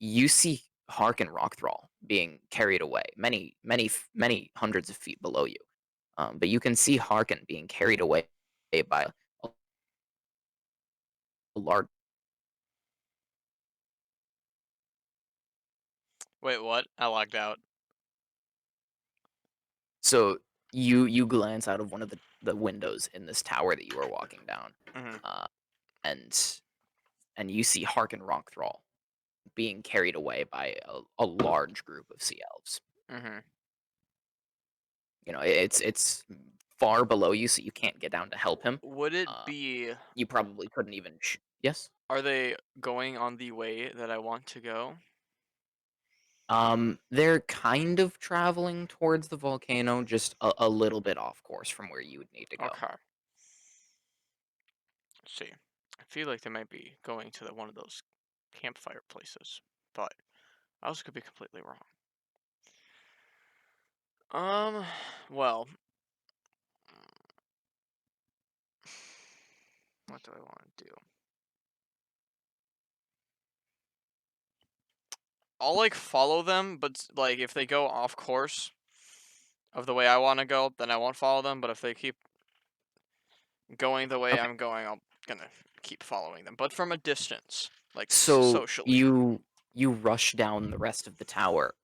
you see Hark and Rockthrall being carried away, many hundreds of feet below you. But you can see Harkin being carried away by a large. Wait, what? I logged out. So you glance out of one of the windows in this tower that you are walking down, Hmm. and you see Hark and Rockthrall being carried away by a large group of Sea Elves. Hmm. You know, it's far below you, so you can't get down to help him. Would it Uh, be... You probably couldn't even. Yes. Are they going on the way that I want to go? They're kind of traveling towards the volcano, just a little bit off course from where you would need to go. Okay. Let's see. I feel like they might be going to one of those campfire places, but I also could be completely wrong. Well, what do I want to do? I'll like follow them, but like if they go off course of the way I want to go, then I won't follow them. But if they keep going the way Okay. I'm going, I'm gonna keep following them, but from a distance, like So socially. you rush down the rest of the tower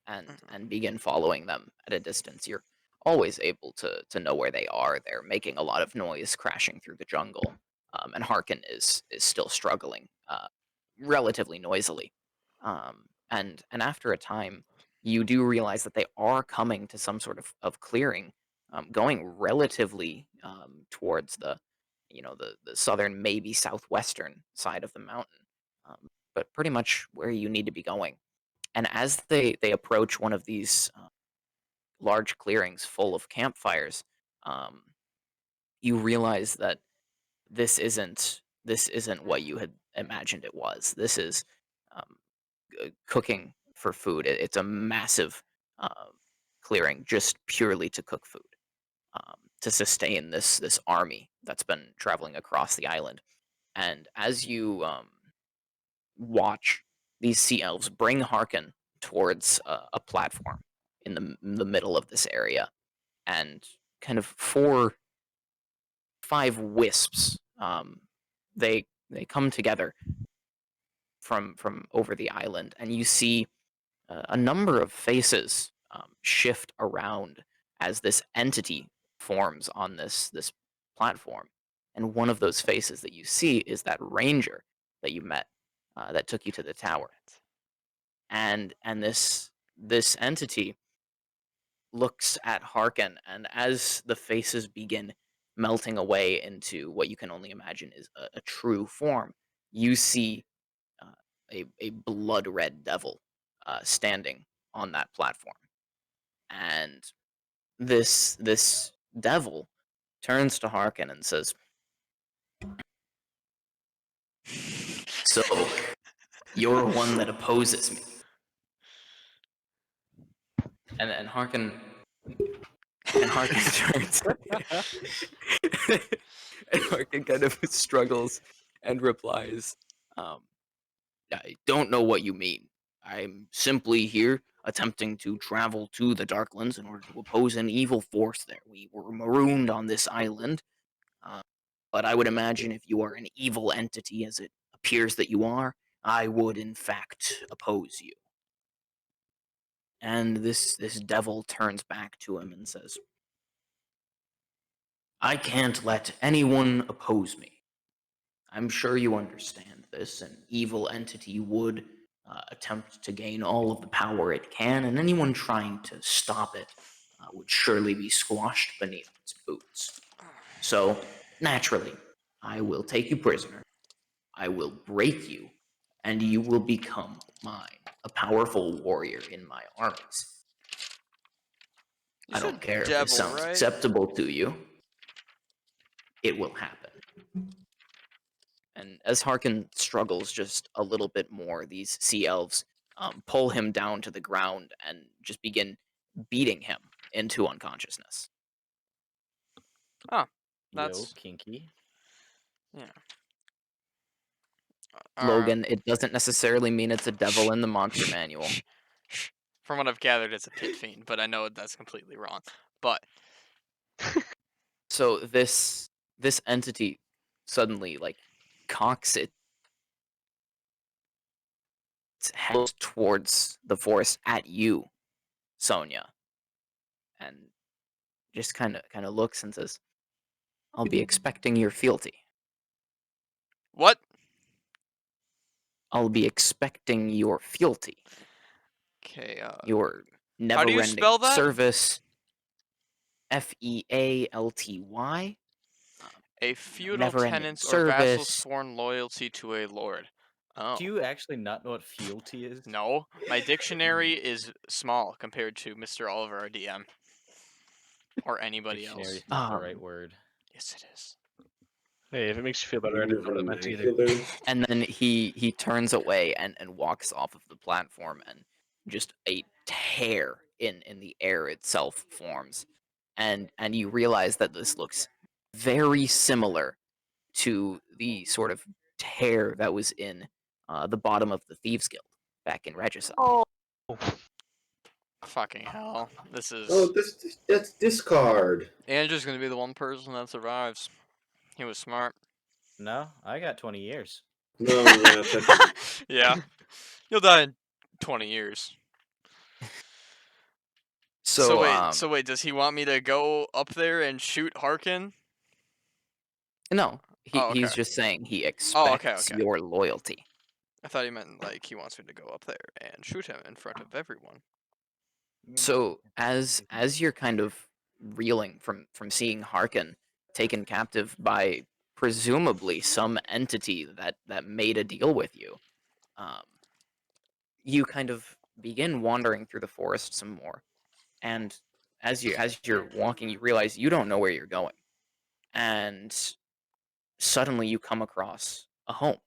and begin following them at a distance. You're always able to know where they are. They're making a lot of noise, crashing through the jungle, and Harkin is still struggling relatively noisily. And after a time, you do realize that they are coming to some sort of clearing, going relatively towards the southern, maybe southwestern side of the mountain, but pretty much where you need to be going. And as they approach one of these large clearings full of campfires, um, you realize that this isn't what you had imagined it was. This is um, cooking for food. It's a massive uh, clearing just purely to cook food, to sustain this army that's been traveling across the island. And as you watch these sea elves bring Harkin towards a platform in the middle of this area, and kind of 5 wisps, they come together from over the island, and you see a number of faces shift around as this entity forms on this platform. And one of those faces that you see is that ranger that you met, that took you to the tower. And this entity looks at Harkin, and as the faces begin melting away into what you can only imagine is a true form, you see uh, a blood red devil standing on that platform. And this devil turns to Harkin and says, "So you're one that opposes me." And Harkin turns and Harkin kind of struggles and replies, um, "I don't know what you mean. I'm simply here attempting to travel to the Darklands in order to oppose an evil force there. We were marooned on this island, uh, but I would imagine if you are an evil entity, as it appears that you are, I would in fact oppose you." And this devil turns back to him and says, "I can't let anyone oppose me. I'm sure you understand this. An evil entity would attempt to gain all of the power it can, and anyone trying to stop it would surely be squashed beneath its boots. So, naturally, I will take you prisoner. I will break you, and you will become mine, a powerful warrior in my armies. You I don't said care if devil, this sounds right? acceptable to you. It will happen." And as Harkin struggles just a little bit more, these sea elves pull him down to the ground and just begin beating him into unconsciousness. Yo, That's kinky. yeah. Logan, it doesn't necessarily mean it's a devil in the monster manual. From what I've gathered, it's a pit fiend, but I know that's completely wrong. But So this entity suddenly cocks its head towards the forest at you, Sonia, and just kind of looks and says, "I'll be expecting your fealty. what? I'll be expecting your fealty, Okay. your How do you never-ending spell that? service." Fealty. A feudal Never-ending tenant's or vassal's service. sworn loyalty to a lord. Oh. Do you actually not know what fealty is? No, my dictionary is small compared to Mr. Oliver, our DM, or anybody Dictionary else. is not the right Um, word. Yes, it is. Hey, if it makes you feel better, I Maybe didn't know what it meant either. vernacular. And then he turns away and walks off of the platform, and just a tear in the air itself forms, and you realize that this looks very similar to the sort of tear that was in the bottom of the Thieves Guild back in Regicide. Oh. Fucking hell. This is. Oh, that's discard. Andrew's gonna be the one person that survives. He was smart. No, I got 20 years. No, yeah, technically. Yeah. You'll die in 20 years. So, So wait, does he want me to go up there and shoot Harkin? no, Oh, he's okay. just saying he Oh, okay, expects okay. your loyalty. I thought he meant like he wants me to go up there and shoot him in front of everyone. So as you're kind of reeling from seeing Harkin taken captive by presumably some entity that made a deal with you, um, you kind of begin wandering through the forest some more, and as you're walking, you realize you don't know where you're going, and suddenly you come across a home.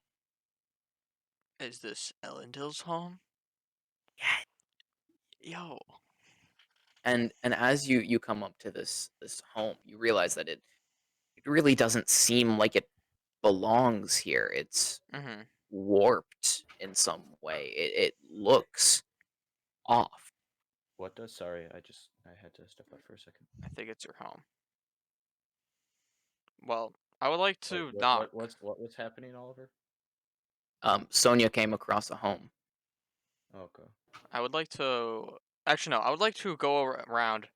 Is this Elendil's home? Yo. And as you come up to this home, you realize that it really doesn't seem like it belongs here. It's Mm-hmm. warped in some way. It looks off. What does? Sorry, I had to step out for a second. I think it's your home. Well, I would like Wait, to knock. what's happening, Oliver? Sonia came across a home. Okay. I would like to. Actually, no. I would like to go around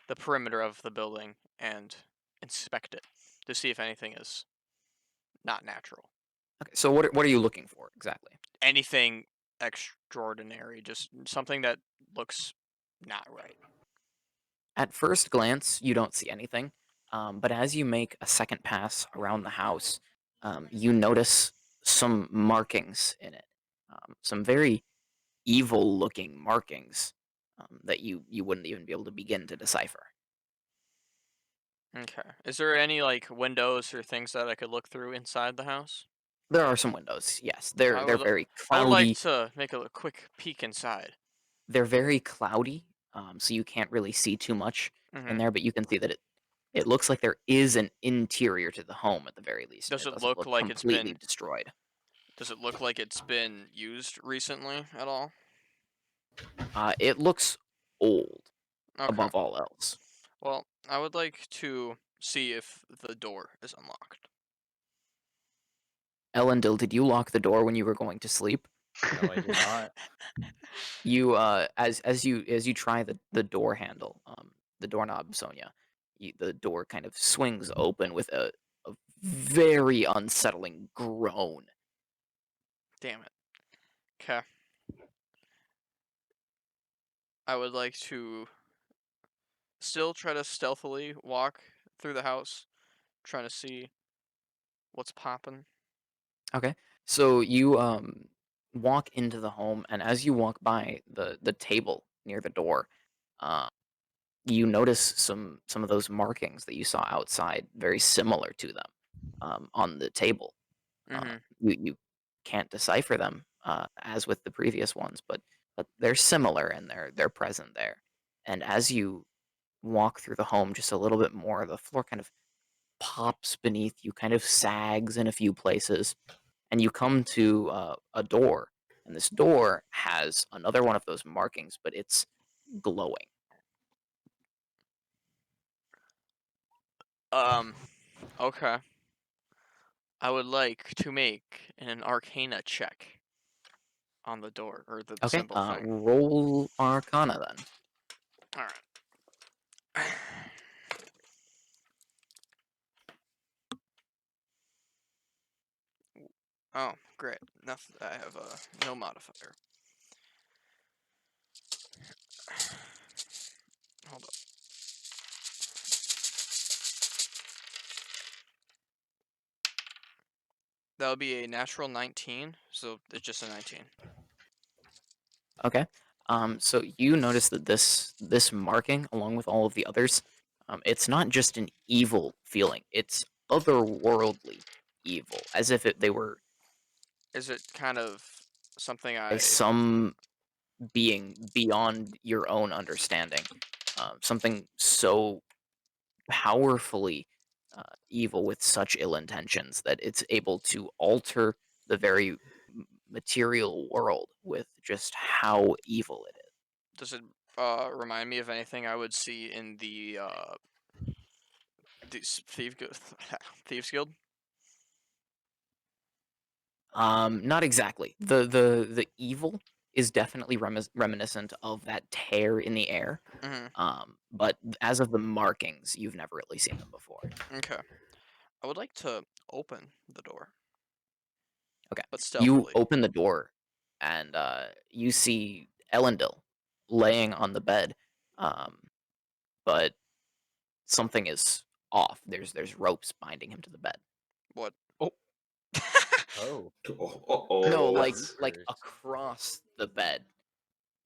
the perimeter of the building and inspect it to see if anything is not natural. Okay, so what are you looking for exactly? Anything extraordinary, just something that looks not right. At first glance, you don't see anything, but as you make a second pass around the house, you notice some markings in it. Some very evil-looking markings that you wouldn't even be able to begin to decipher. Okay. Is there any like windows or things that I could look through inside the house? There are some windows, yes. I They're would. very I would like cloudy. to make a quick peek inside. They're very cloudy, so you can't really see too much in Mm-hmm. there, but you can see that it looks like there is an interior to the home at the very least, and Does it it doesn't look look like it's completely been? destroyed. Does it look like it's been used recently at all? It looks old Okay. above all else. Well, I would like to see if the door is unlocked. Elendil, did you lock the door when you were going to sleep? No, I did not. You as you try the door handle, the doorknob, Sonia, the door kind of swings open with a very unsettling groan. Damn it. Okay. I would like to still try to stealthily walk through the house, trying to see what's popping. Okay. So you walk into the home, and as you walk by the table near the door, uh, you notice some of those markings that you saw outside, very similar to them on the table. Mm-hmm. You can't decipher them as with the previous ones, but they're similar and they're present there. And as you walk through the home just a little bit more, the floor kind of pops beneath you, kind of sags in a few places, and you come to a door. And this door has another one of those markings, but it's glowing. Okay. I would like to make an Arcana check on the door or the Okay, symbol thing. roll Arcana then. All right. Oh, great. Nothing. I have no modifier. Hold up. That would be a natural 19, so it's just a 19. Okay. So you notice that this marking, along with all of the others, it's not just an evil feeling; it's otherworldly evil, as if they were Is it kind of something by I? some being beyond your own understanding, something so powerfully evil with such ill intentions that it's able to alter the very material world with just how evil it is. Does it remind me of anything I would see in the Thieves Guild? Not exactly. The evil is definitely reminiscent of that tear in the air. Hmm. But as of the markings, you've never really seen them before. Okay. I would like to open the door, Okay. but You stealthily. open the door, and you see Elendil laying on the bed, um, but something is off. There's ropes binding him to the bed. What? Oh, Oh, No, Oh, like Creepers. across the bed,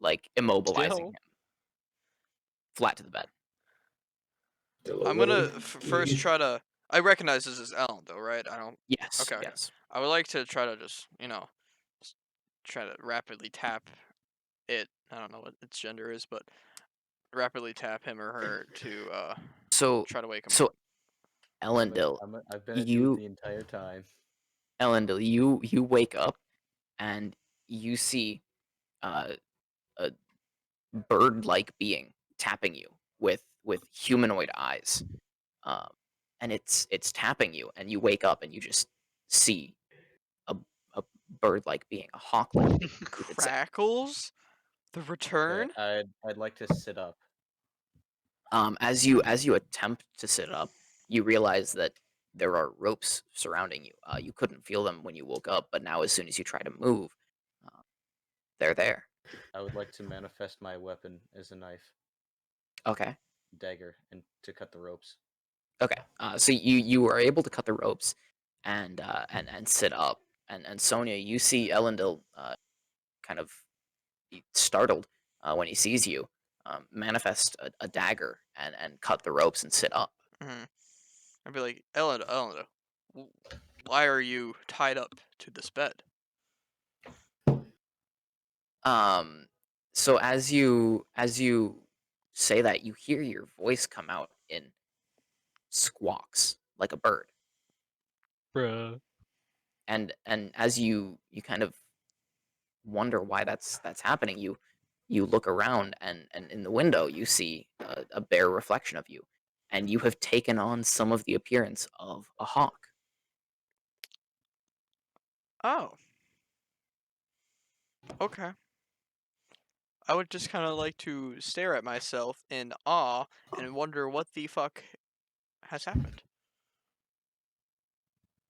like immobilizing still. him flat to the bed. I'm gonna first try to. I recognize this as Ellen, though, right? I don't. Yes, Okay, okay. yes. I would like to try to just, s- try to rapidly tap it. I don't know what its gender is, but rapidly tap him or her to So try to wake him up. so Elendil, I've been a dude you the entire time. Elendil, you wake up and you see uh, a bird-like being tapping you with humanoid eyes, um, and it's tapping you, and you wake up and you just see a a bird-like being, a hawk-like being, you could say. Crackles, the Okay, return. I'd like to sit up. As you attempt to sit up, you realize that there are ropes surrounding you. You couldn't feel them when you woke up, but now as soon as you try to move, uh, they're there. I would like to manifest my weapon as a knife, Okay. dagger, and to cut the ropes. Okay. So you are able to cut the ropes and sit up. And Sonia, you see Elendil kind of startled when he sees you. Manifest a dagger and cut the ropes and sit up. Hmm. I'd be like, Ellen, why are you tied up to this bed? Um, so as you say that, you hear your voice come out in squawks like a bird, Bruh. and as you kind of wonder why that's happening, you look around, and in the window you see a bare reflection of you, and you have taken on some of the appearance of a hawk. Oh, okay. I would just kind of like to stare at myself in awe and wonder what the fuck has happened.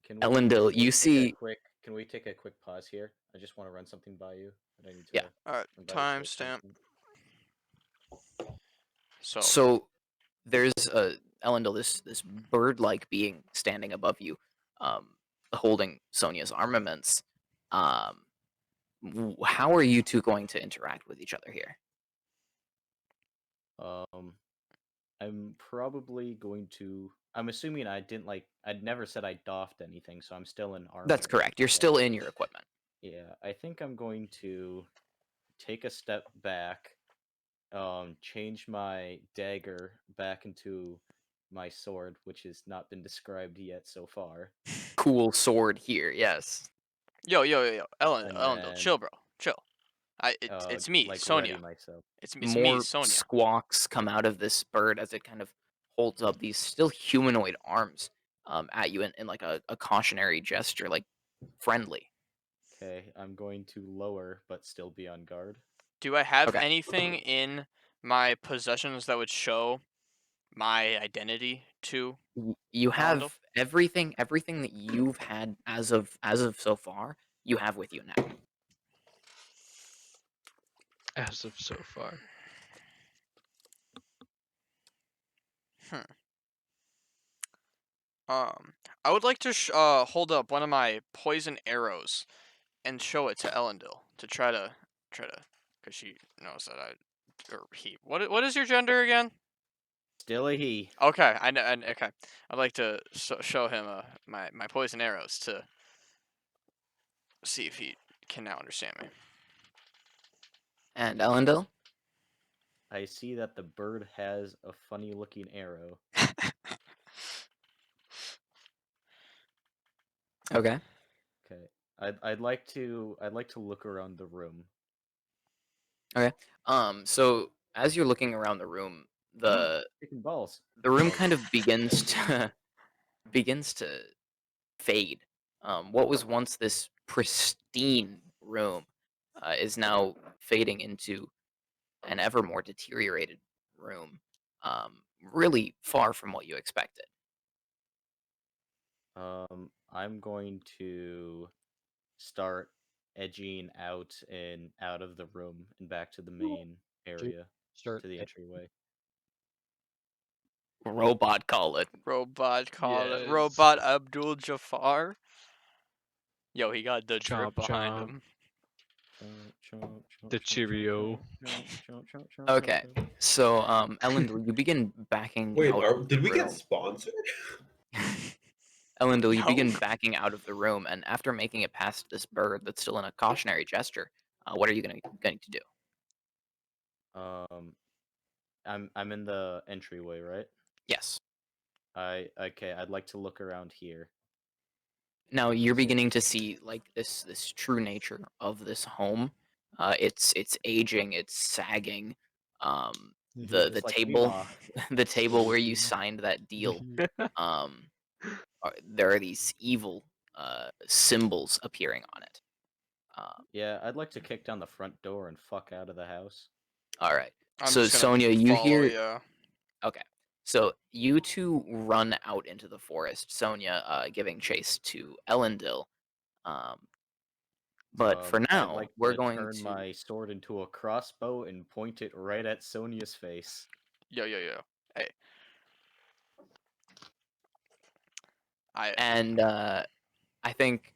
Can Elendil, we you take a see, quick can we take a quick pause here? I just want to run something by you that I need yeah. to All right, invite us to timestamp. attention. So, So there's Elendil, this bird-like being standing above you, um, holding Sonia's armaments. Um, how are you two going to interact with each other here? I'm probably going to. I'm assuming I didn't I'd never said I doffed anything, so I'm still in armor. That's correct. You're still in your equipment. Yeah, I think I'm going to take a step back, change my dagger back into my sword, which has not been described yet so far, Cool sword here, yes. yo, and Ellendale, then chill, bro, chill. It's me, like ready Sonia. myself. It's me, More Sonia. squawks come out of this bird as it kind of holds up these still humanoid arms at you in like a cautionary gesture, like friendly. Okay, I'm going to lower but still be on guard. Do I have Okay. anything in my possessions that would show my identity to You Ellendale? have everything that you've had as of so far, you have with you now. As of so far. Hmm. I would like to hold up one of my poison arrows and show it to Ellendale to because she knows that or he. What is your gender again? Still a he. Okay, I know. Okay, I'd like to show him my poison arrows to see if he can now understand me. And Elendil? I see that the bird has a funny looking arrow. Okay. Okay. I'd like to look around the room. Okay. So as you're looking around the room, the Chicken balls. the room kind of begins to fade. What was once this pristine room is now fading into an ever more deteriorated room, really far from what you expected. I'm going to start edging out of the room and back to the main area, Start to the entryway. Robot call it. Robot call it. Yes. Robot Abdul Jafar. Yo, he got the drip Chomp, behind chomp. him. The Cheerio. Okay, so Elendil, you begin backing Wait, out of did the we get room. sponsored? Elendil, you No. begin backing out of the room, and after making it past this bird that's still in a cautionary gesture, what are you going to do? I'm in the entryway, right? Yes. Okay, I'd like to look around here. Now you're Is it- beginning to see like this true nature of this home. It's aging, it's sagging. The Just like table, Mima. the table where you signed that deal. Um, there are these evil symbols appearing on it. Yeah, I'd like to kick down the front door and fuck out of the house. All right. I'm So just gonna Sonia, you follow, hear? yeah. Okay. So you two run out into the forest. Sonia giving chase to Elendil. But for I'd now, like we're to going turn to. my sword into a crossbow and point it right at Sonia's face. Yo. Hey. And I think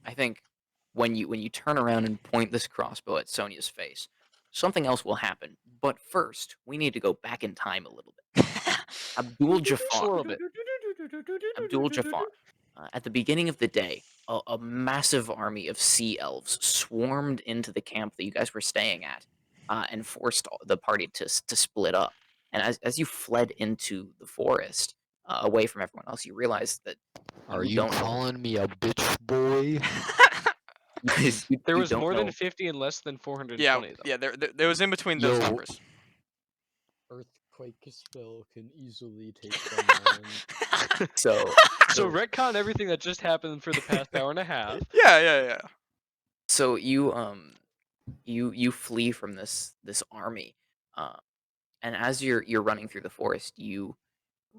when you turn around and point this crossbow at Sonia's face, something else will happen. But first, we need to go back in time a little bit. Abdul Jafar. Swirl bit. Abdul Jafar. At the beginning of the day, a massive army of Sea Elves swarmed into the camp that you guys were staying at, and forced the party to split up. And as you fled into the forest, away from everyone else, you realized that Are you you don't calling me a bitch boy? There you was don't more than know. 50 and less than 420 yeah, though. yeah. There was in between those Yo. numbers. Earthquake spell can easily take down island. So So retcon everything that just happened for the past hour and a half. Yeah. so you flee from this army, uh, and as you're running through the forest, you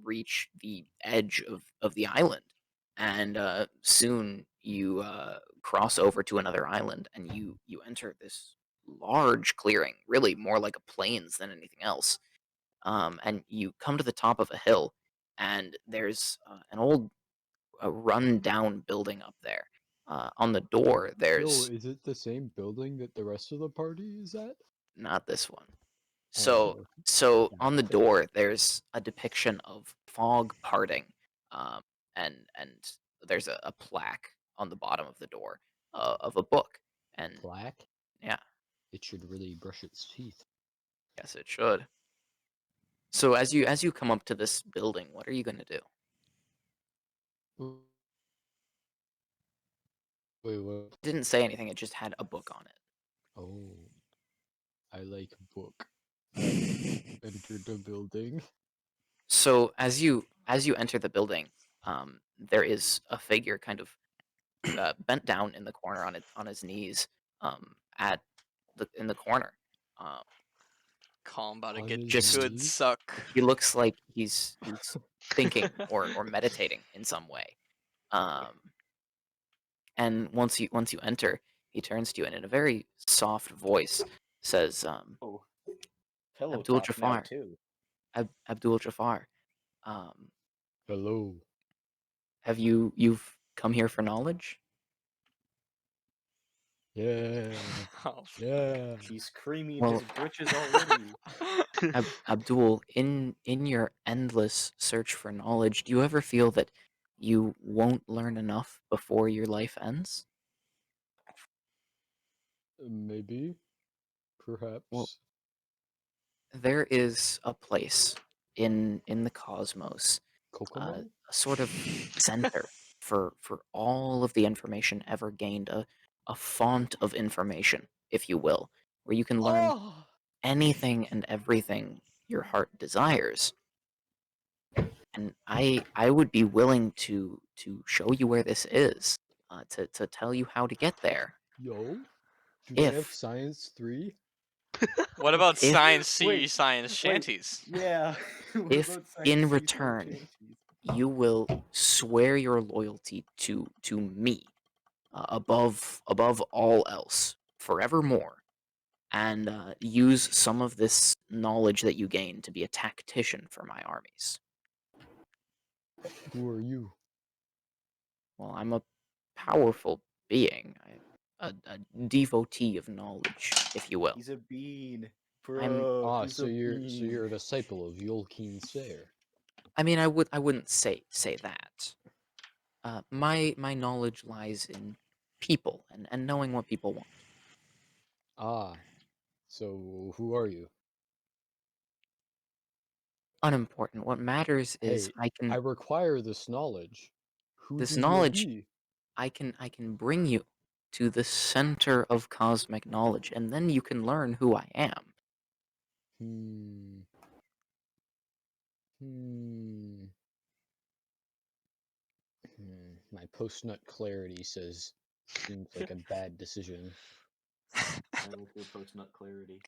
reach the edge of the island, and soon you cross over to another island, and you enter this large clearing, really more like a plains than anything else. And you come to the top of a hill, and there's an old run down building up there. On the door, Yo, there's is it the same building that the rest of the party is at? not this one. Oh, So damn on the it. door, there's a depiction of fog parting, and there's a plaque on the bottom of the door of a book. And Black? yeah, It should really brush its teeth. yes, it should. So as you come up to this building, what are you gonna do? Wait, what? It didn't say anything. It just had a book on it. Oh, I like book. Enter the building. So as you enter the building, there is a figure kind of bent down in the corner on his knees, at in the corner. Um, Calm, about to On get his just- good knees? suck. he looks like he's thinking or meditating in some way. And once you enter, he turns to you and in a very soft voice says, Oh, pillow Abdul talk now Jafar. too. Abdul Jafar, Hello. have you've come here for knowledge? Yeah. Oh, Yeah. He's creaming Well- his britches already. Abdul, in your endless search for knowledge, do you ever feel that you won't learn enough before your life ends? Maybe. Perhaps. There is a place in the cosmos, Kokomo? a sort of center for all of the information ever gained, a font of information, if you will, where you can learn Oh! anything and everything your heart desires. And I would be willing to show you where this is, to tell you how to get there. Yo, do they have If Science 3? What about If- Science C, Wait, Science wait. Shanties? Yeah. what If about Science in C, return Science you will swear your loyalty to me above all else forevermore, and use some of this knowledge that you gain to be a tactician for my armies. Who are you? Well, I'm a powerful being, a devotee of knowledge, if you will. He's a bean, I'm- bro. Ah, he's so a you're a bean. disciple of Yolkeen Sayer. I mean, I wouldn't say that. My knowledge lies in people and knowing what people want. Ah, so who are you? Unimportant. What matters is Hey, I require this knowledge. Who This do you knowledge- be? I can bring you to the center of cosmic knowledge, and then you can learn who I am. Hmm. Hmm. My post-nut clarity says seems like a bad decision. I like your post-nut clarity.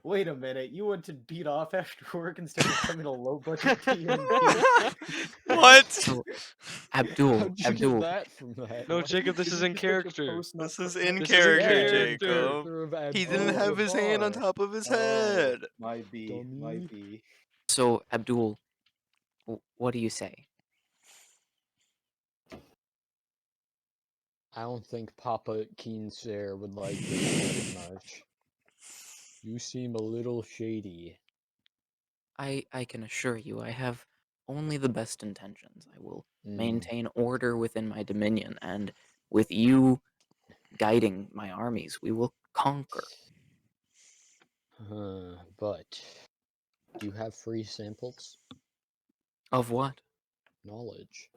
Wait a minute, you want to beat off after work instead of coming to low budget D&D? What? So, Abdul, How'd you Abdul, get that from that? No, What? Jacob, this is Isn't in he such a character. post-nut This is clarity? in This is in character, character. Jacob. He didn't Abdul have his hand on Jabbar. top of his Oh, head. might be. Dummy. so Abdul, what do you say? I don't think Papa Keensair would like this very much. You seem a little shady. I can assure you, I have only the best intentions. I will Hmm. maintain order within my dominion, and with you guiding my armies, we will conquer. But do you have free samples? Of what? Knowledge,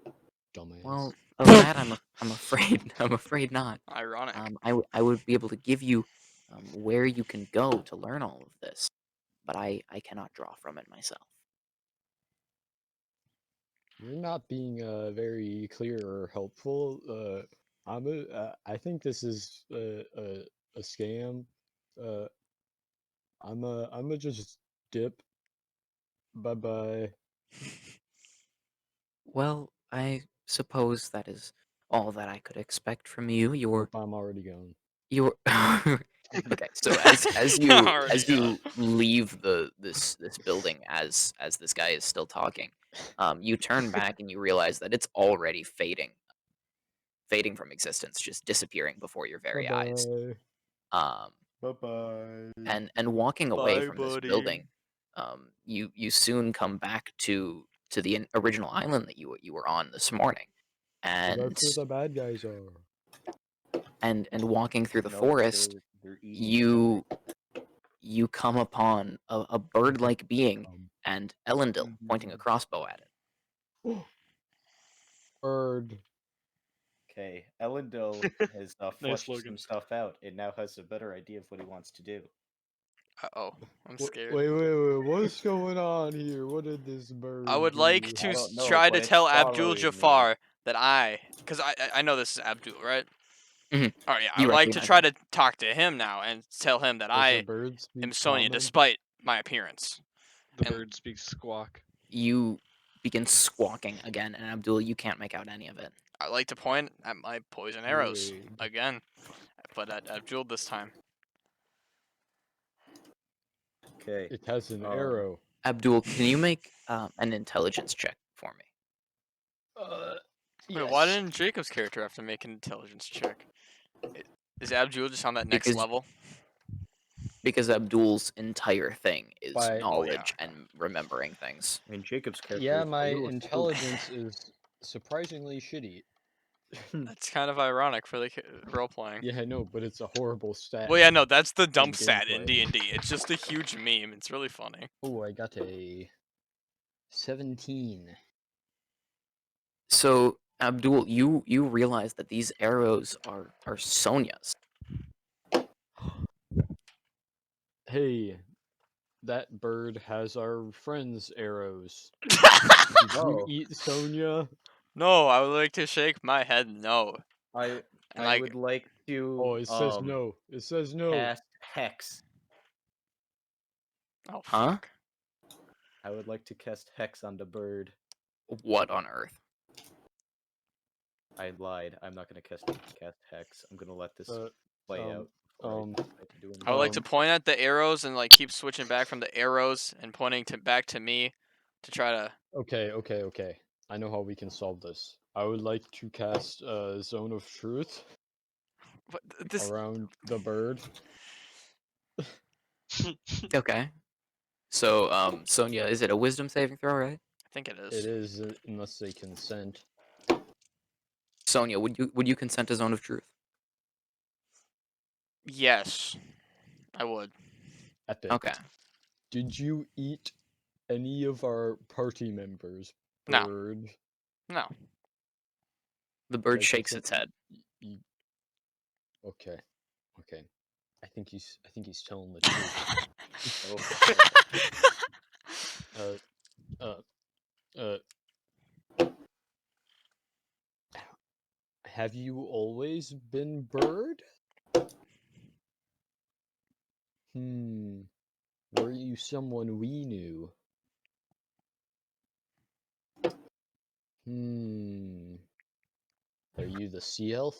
dumbass. Well, of that I'm afraid I'm afraid not. Ironic. I would be able to give you where you can go to learn all of this, but I cannot draw from it myself. You're not being very clear or helpful. I think this is a scam. I'm a just dip. Bye bye. Well, I suppose that is all that I could expect from you. Nope, I'm already gone. You're okay. So as Already you leave this building as this guy is still talking, you turn back and you realize that it's already fading from existence, just disappearing before your very eyes. Bye-bye. Um, Bye-bye. and walking away Bye, from this buddy. building, you soon come back to the original island that you were on this morning, So and that's where the bad guys are. and walking through the Nope, forest, they're eating you come upon a bird-like being Um, and Elendil pointing a crossbow at it. Bird. Okay, Elendil has fleshed some slogan. stuff out and now has a better idea of what he wants to do. Uh-oh. I'm scared. Wait, what's going on here? What did this bird I would do? like to I don't know, try but to it's tell Abdul following me. Jafar that because I know this is Abdul, right? Mhm. Oh yeah, I You would like to recognize try to talk to him now and tell him that Does I the bird speak am Sonya common? despite my appearance. The And- bird speaks squawk. You begin squawking again, and Abdul, you can't make out any of it. I like to point at my poison arrows Weird. again, but at Abdul this time. Okay. It has an Oh. arrow. Abdul, can you make an intelligence check for me? Wait, why didn't Jacob's character have to make an intelligence check? Is Abdul just on that next Because- level? Because Abdul's entire thing is By- knowledge and remembering things. I mean, Jacob's character. Yeah, is a my little intelligence is surprisingly shitty. That's kind of ironic for the role playing. Yeah, I know, but it's a horrible stat. Well, yeah, no, that's the dump stat in gameplay. D&D. It's just a huge meme. It's really funny. Oh, I got a 17. So Abdul, you realize that these arrows are Sonya's. Hey, that bird has our friend's arrows. Did Oh. you eat Sonya? No, I would like to shake my head no. I And I would like Oh, to it says no. It says no. cast Hex. Oh Huh? fuck. I would like to cast Hex on the bird. What on earth? I lied. I'm not gonna cast Hex. I'm gonna let this Uh, play um, out. before um, I decide to do I would like to anything. point at the arrows and like keep switching back from the arrows and pointing to back to me to try to. Okay. I know how we can solve this. I would like to cast a Zone of Truth What, this. around the bird. Okay. So, Sonia, is it a wisdom saving throw, right? I think it It is. is unless they consent. Sonia, would you consent to Zone of Truth? Yes, I would. Epic. Okay. Did you eat any of our party members? No. Bird. No. The bird Like, I shakes think its head. Okay. I think he's telling the truth. Oh, Have you always been bird? Were you someone we knew? Are you the Sea Elf?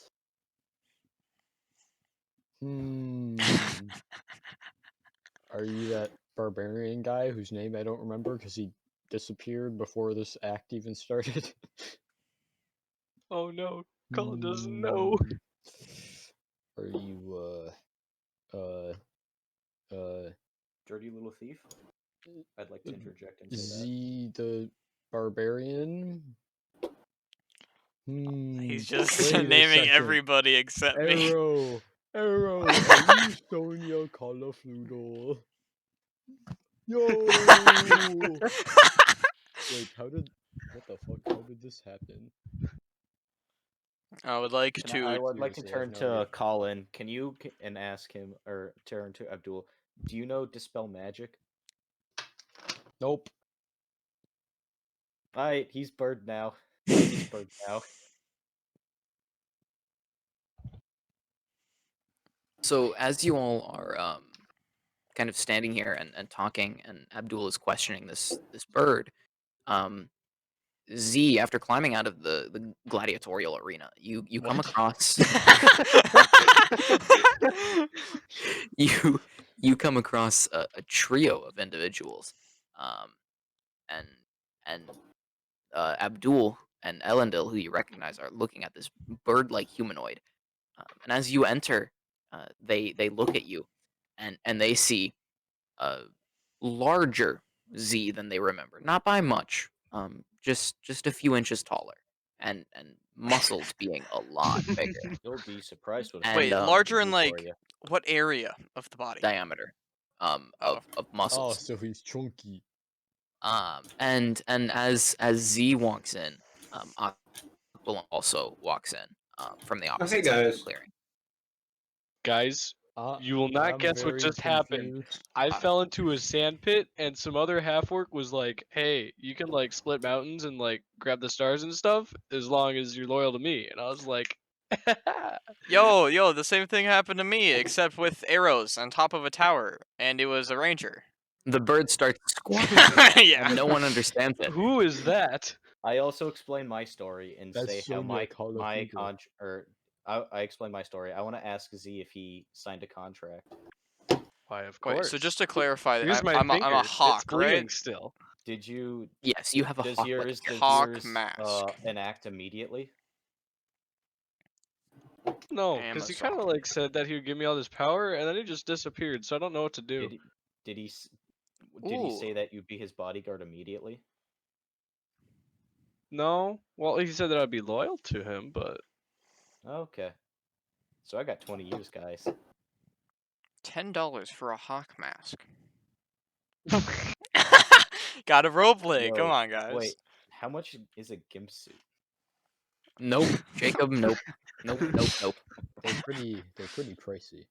Are you that barbarian guy whose name I don't remember because he disappeared before this act even started? Oh no, Colin doesn't know. Are you dirty little thief. I'd like to interject and say Z the barbarian? He's just Wait a naming second. everybody except me. Arrow, are you Sonia Colafludo? Yo! Wait, what the fuck? How did this happen? I would like that. to. I would like to Seriously, I have turn no to idea. Colin. Can you and ask him, or turn to Abdul? Do you know Dispel Magic? Nope. Alright, he's bird now. He's bird now. So as you all are kind of standing here and talking, and Abdul is questioning this bird, Z, after climbing out of the gladiatorial arena, you come What? across you come across a trio of individuals, and and Abdul and Elendil, who you recognize, are looking at this bird-like humanoid. And as you enter, they look at you, and they see a larger Z than they remember, not by much, just a few inches taller, and muscles being a lot bigger. You'll be surprised what And Wait, um, larger in for like you. what area of the body? diameter, Oh. of Oh, muscles. so he's chunky. And as Z walks in, Aquilum also walks in, from the opposite side of the guys. clearing. Guys, you will not I'm guess what very just happened. confused. I fell into a sand pit, and some other half orc was like, "Hey, you can like split mountains and like grab the stars and stuff as long as you're loyal to me." And I was like, Yo, the same thing happened to me, except with arrows on top of a tower, and it was a ranger. The bird starts squawking again, Yeah. and no one understands it. "Who is that?" I also explain my story and That's say how Sonia my Colafludo. I explain my story. I want to ask Z if he signed a contract. Why, of Wait, course. so just to clarify, Here's my I'm finger. a It's hawk, right? bleeding still. Did you? Yes, you have a Does hawk-like yours appearance. Hawk mask. enact immediately? No, because he kind of Amazon. like said that he would give me all this power, and then he just disappeared. So I don't know what to do. Did he? Did he Ooh. say that you'd be his bodyguard immediately? No. Well, he said that I'd be loyal to him, but Okay. So I got 20 years, guys. $10 for a hawk mask. Got a roleplay. Come Yo, on, guys. Wait, how much is a gimp suit? Nope, Jacob. Nope. Nope. They're pretty pricey.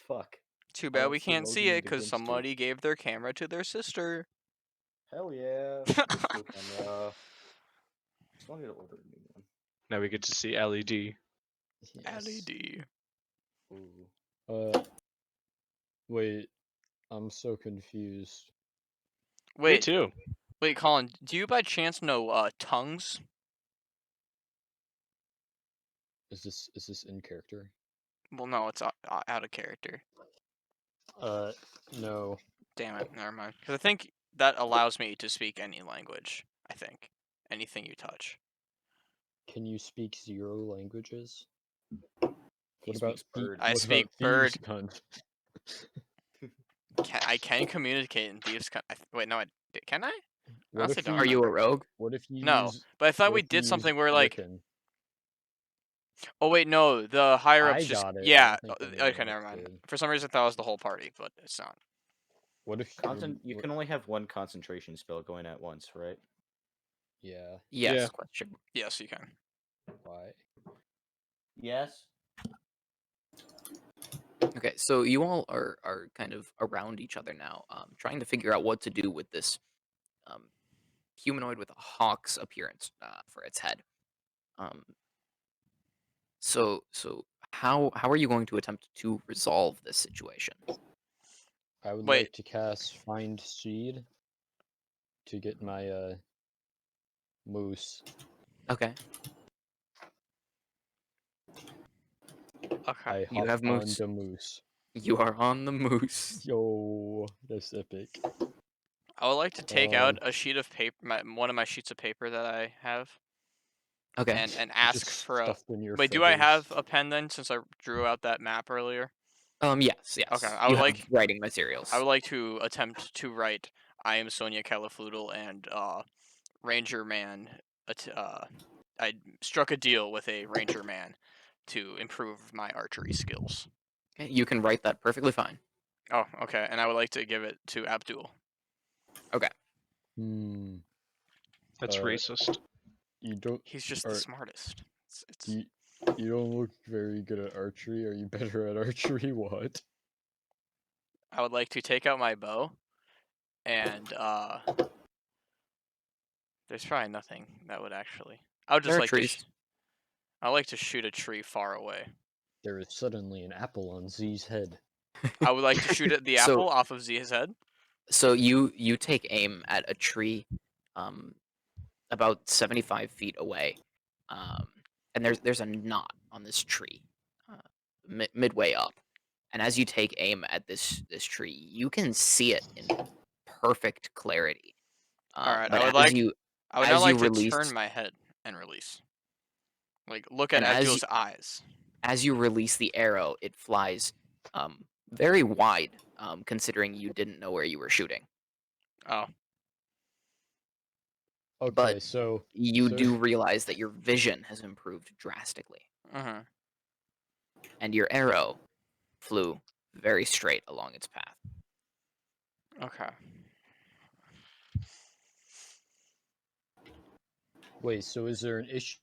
Fuck. Too I bad don't we see can't see Logan it the because Gimp suit. somebody gave their camera to their sister. Hell yeah. Crystal camera. still need to order a new one. Now we get to see LED. Yes. LED. Ooh. Wait, I'm so confused. Me Wait, too. wait, Colin. Do you by chance know tongues? Is this in character? Well, no, it's out of character. No. Damn it, never mind. Because I think that allows me to speak any language. I think anything you touch. Can you speak 0 languages? He What about speaks bird. I what speak about thieves' bird. cunt? I can communicate in thieves. Wait, no, can I? What Honestly, if don't Are you a remember. rogue? What if you No, use but I thought what we if you did use something where like, Wiccan? oh wait, no, the higher ups I just got it. I yeah. don't think Okay, anyone never else mind. did. For some reason, I thought it was the whole party, but it's not. What if You can only have one concentration spell going at once, right? Yeah. Yes. Yeah. Question. Yes, you can. Why? Yes. Okay, so you all are kind of around each other now, trying to figure out what to do with this um, humanoid with a hawk's appearance for its head. So how are you going to attempt to resolve this situation? I would Wait. like to cast Find Seed to get my moose. Okay, Okay. I You hop have on moose. the moose. You are on the moose. Yo, that's epic. I would like to take out Um, a sheet of paper, one of my sheets of paper that I have, Okay. and ask just for a. stuffed in your Wait, do I feathers. have a pen then? Since I drew out that map earlier. Yes. Okay, Yes. I You would have like. writing materials. I would like to attempt to write. I am Sonia Calafloodle and Ranger Man. I struck a deal with a Ranger Man to improve my archery skills. Okay, you can write that perfectly fine. Oh, okay, and I would like to give it to Abdul. Okay. Hmm. That's Uh, racist. You don't. He's just the Are smartest. It's you? You don't look very good at archery. Are you better at archery? What? I would like to take out my bow, and there's probably nothing that would actually. I would just There are like trees. I like to shoot a tree far away. There is suddenly an apple on Z's head. I would like to shoot at the So- apple off of Zia's head. So you take aim at a tree, about 75 feet away, and there's a knot on this tree, midway up, and as you take aim at this tree, you can see it in perfect clarity. All right, But I would now as you like to release, turn my head and release. Like look at and Abdul's eyes. as you release the arrow, it flies very wide, considering you didn't know where you were shooting. Oh, Okay, But so you so- do realize that your vision has improved drastically, and your arrow flew very straight along its path. okay. Wait, so is there an issue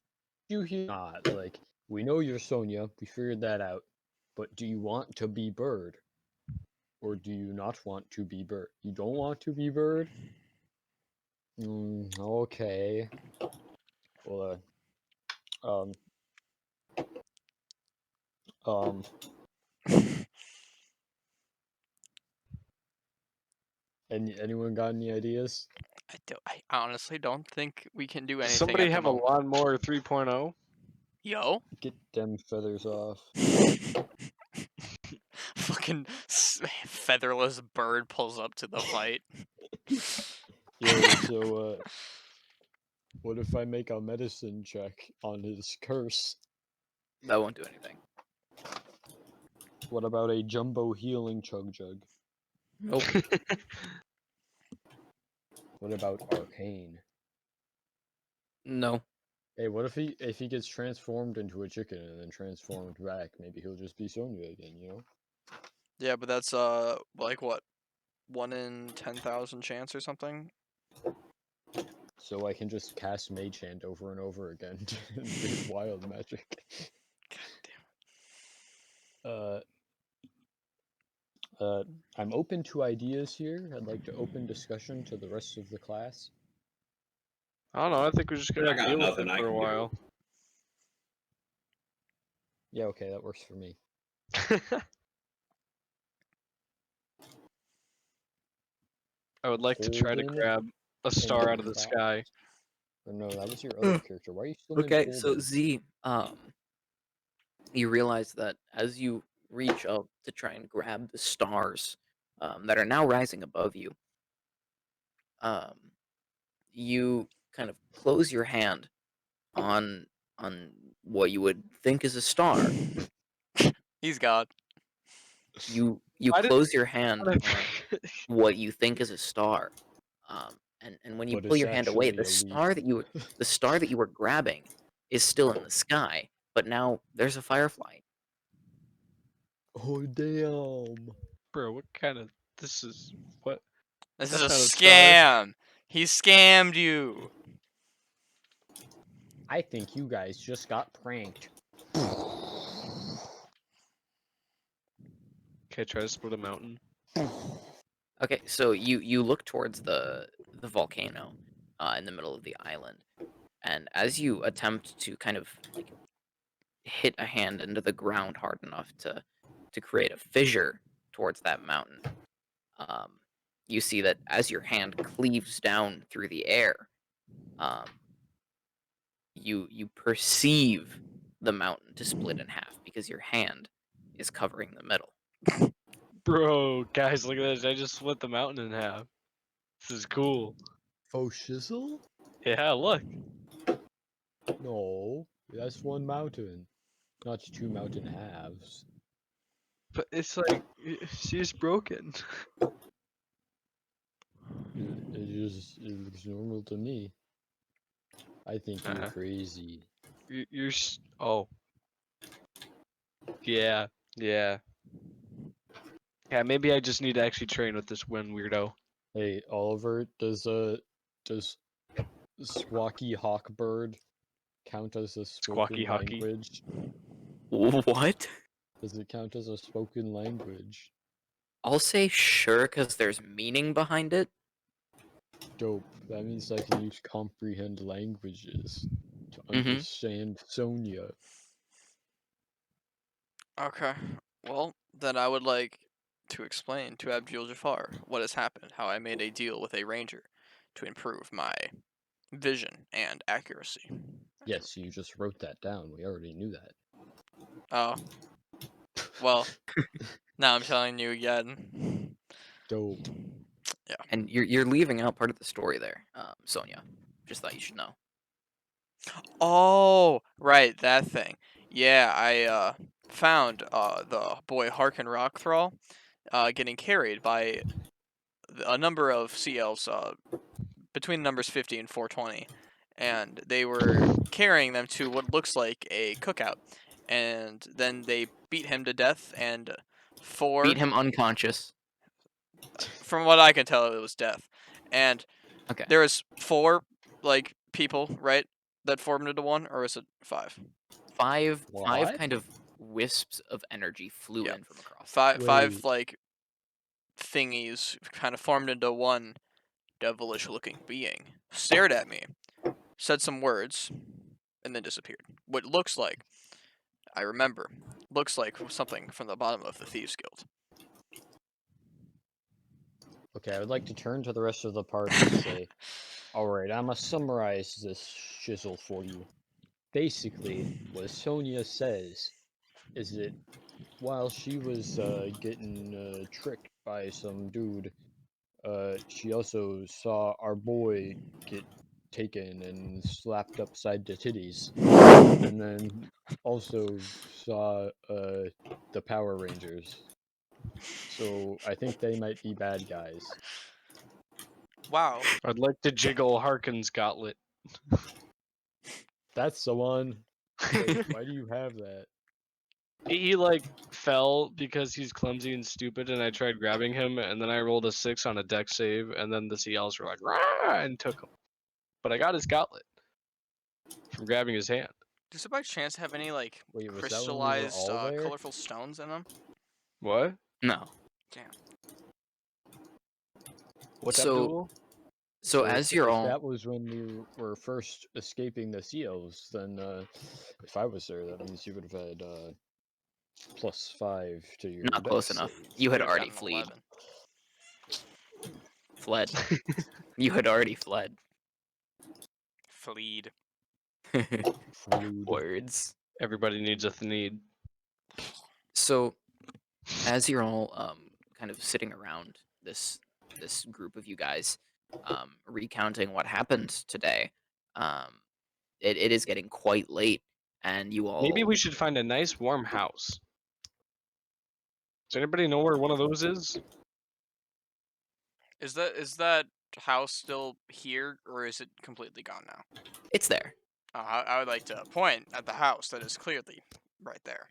here? Not like we know you're Sonia. We figured that out. But do you want to be Bird, or do you not want to be Bird? You don't want to be Bird. Okay. Well, anyone got any ideas? I honestly don't think we can do Does anything. somebody at the have a moment. lawnmower 3.0? Yo. Get them feathers off. Fucking featherless bird pulls up to the fight. Yo, so what if I make a medicine check on his curse? That won't do anything. What about a jumbo healing chug jug? Nope. What about arcane? No. Hey, what if he gets transformed into a chicken and then transformed back? Maybe he'll just be Sonya again, you know? Yeah, but that's like what, 1 in 10,000 chance or something. So I can just cast Mage Hand over and over again and do wild magic. God I'm open to ideas here. I'd like to open discussion to the rest of the class. I don't know. I think we're just I gonna got deal with nothing it I for a can do. while. Yeah, okay, that works for me. I would like to try to Holden grab a star out of the Fox. sky. Or no, that was your other character. Why are you still named Okay, so Holden? Z, you realize that as you reach up to try and grab the stars that are now rising above you, um, you kind of close your hand on what you would think is a star. He's God. You Why did- close your hand why did- on what you think is a star, and when you But pull it's your hand away, actually a leaf. the star that you were grabbing is still in the sky, but now there's a firefly. Oh damn! Bro, what kind of this is what? This is That's a not a star. scam. He scammed you. I think you guys just got pranked. Okay, try to split a mountain. Okay, so you look towards the volcano in the middle of the island, and as you attempt to kind of like hit a hand into the ground hard enough to create a fissure towards that mountain, um, you see that as your hand cleaves down through the air, um, you perceive the mountain to split in half because your hand is covering the middle. Bro, guys, look at this. I just split the mountain in half. This is cool. Faux shizzle? Yeah, look. No, that's one mountain, not two mountain halves. But it's like she's broken. It looks normal to me. I think you're Uh-huh. crazy. Oh. Yeah, yeah. Yeah, maybe I just need to actually train with this wind weirdo. Hey, Oliver, does Squawky Hawkbird count as a spoken Squawky Hockey. language? What? Does it count as a spoken language? I'll say sure because there's meaning behind it. Dope. That means I can use comprehend languages to Mhm. understand Sonia. Okay. Well, then I would like to explain to Abdul Jafar what has happened, how I made a deal with a ranger to improve my vision and accuracy. Yes, you just wrote that down. We already knew that. Oh. Well, now I'm telling you again. Dope. And you're leaving out part of the story there, Sonia. Just thought you should know. Oh, right, that thing. Yeah, I found the boy Harkin Rock Thrall getting carried by a number of Sea Elves between the numbers 50 and 420, and they were carrying them to what looks like a cookout, and then they beat him to death, and Beat him unconscious. from what I can tell, it was death, and Okay. there was 4 like people, right, that formed into one, or is it 5? Five What? kind of wisps of energy flew Yeah. in from across. Five Wait. like thingies kind of formed into one devilish-looking being, stared at me, said some words, and then disappeared. What looks like, I remember, looks like something from the bottom of the Thieves Guild. Okay, I would like to turn to the rest of the party and say, alright, I'm gonna summarize this shizzle for you. Basically, what Sonia says is that while she was getting tricked by some dude, she also saw our boy get taken and slapped upside the titties, and then also saw the Power Rangers. So I think they might be bad guys. Wow. I'd like to jiggle Harkin's gauntlet. That's the one. Wait, why do you have that? He like fell because he's clumsy and stupid, and I tried grabbing him, and then I rolled a 6 on a deck save, and then the Sea Elves were like, "Rah!" and took him. But I got his gauntlet from grabbing his hand. Does it by chance have any like Wait, was that when we were crystallized all there? colorful stones in them? What? No. Damn. What's So- Abdul? So as you're if all that was when we were first escaping the Sea Elves, then if I was there, that means you would have had +5 to your not close enough, save. you had Would've already gotten fled. 11. Fled. You had already fled. Fleed. Flued. Words. Everybody needs a Thneed. So as you're all kind of sitting around this group of you guys recounting what happened today, um, it is getting quite late, and you all Maybe we should find a nice warm house. Does anybody know where one of those is? Is that house still here, or is it completely gone now? it's there. I would like to point at the house that is clearly right there.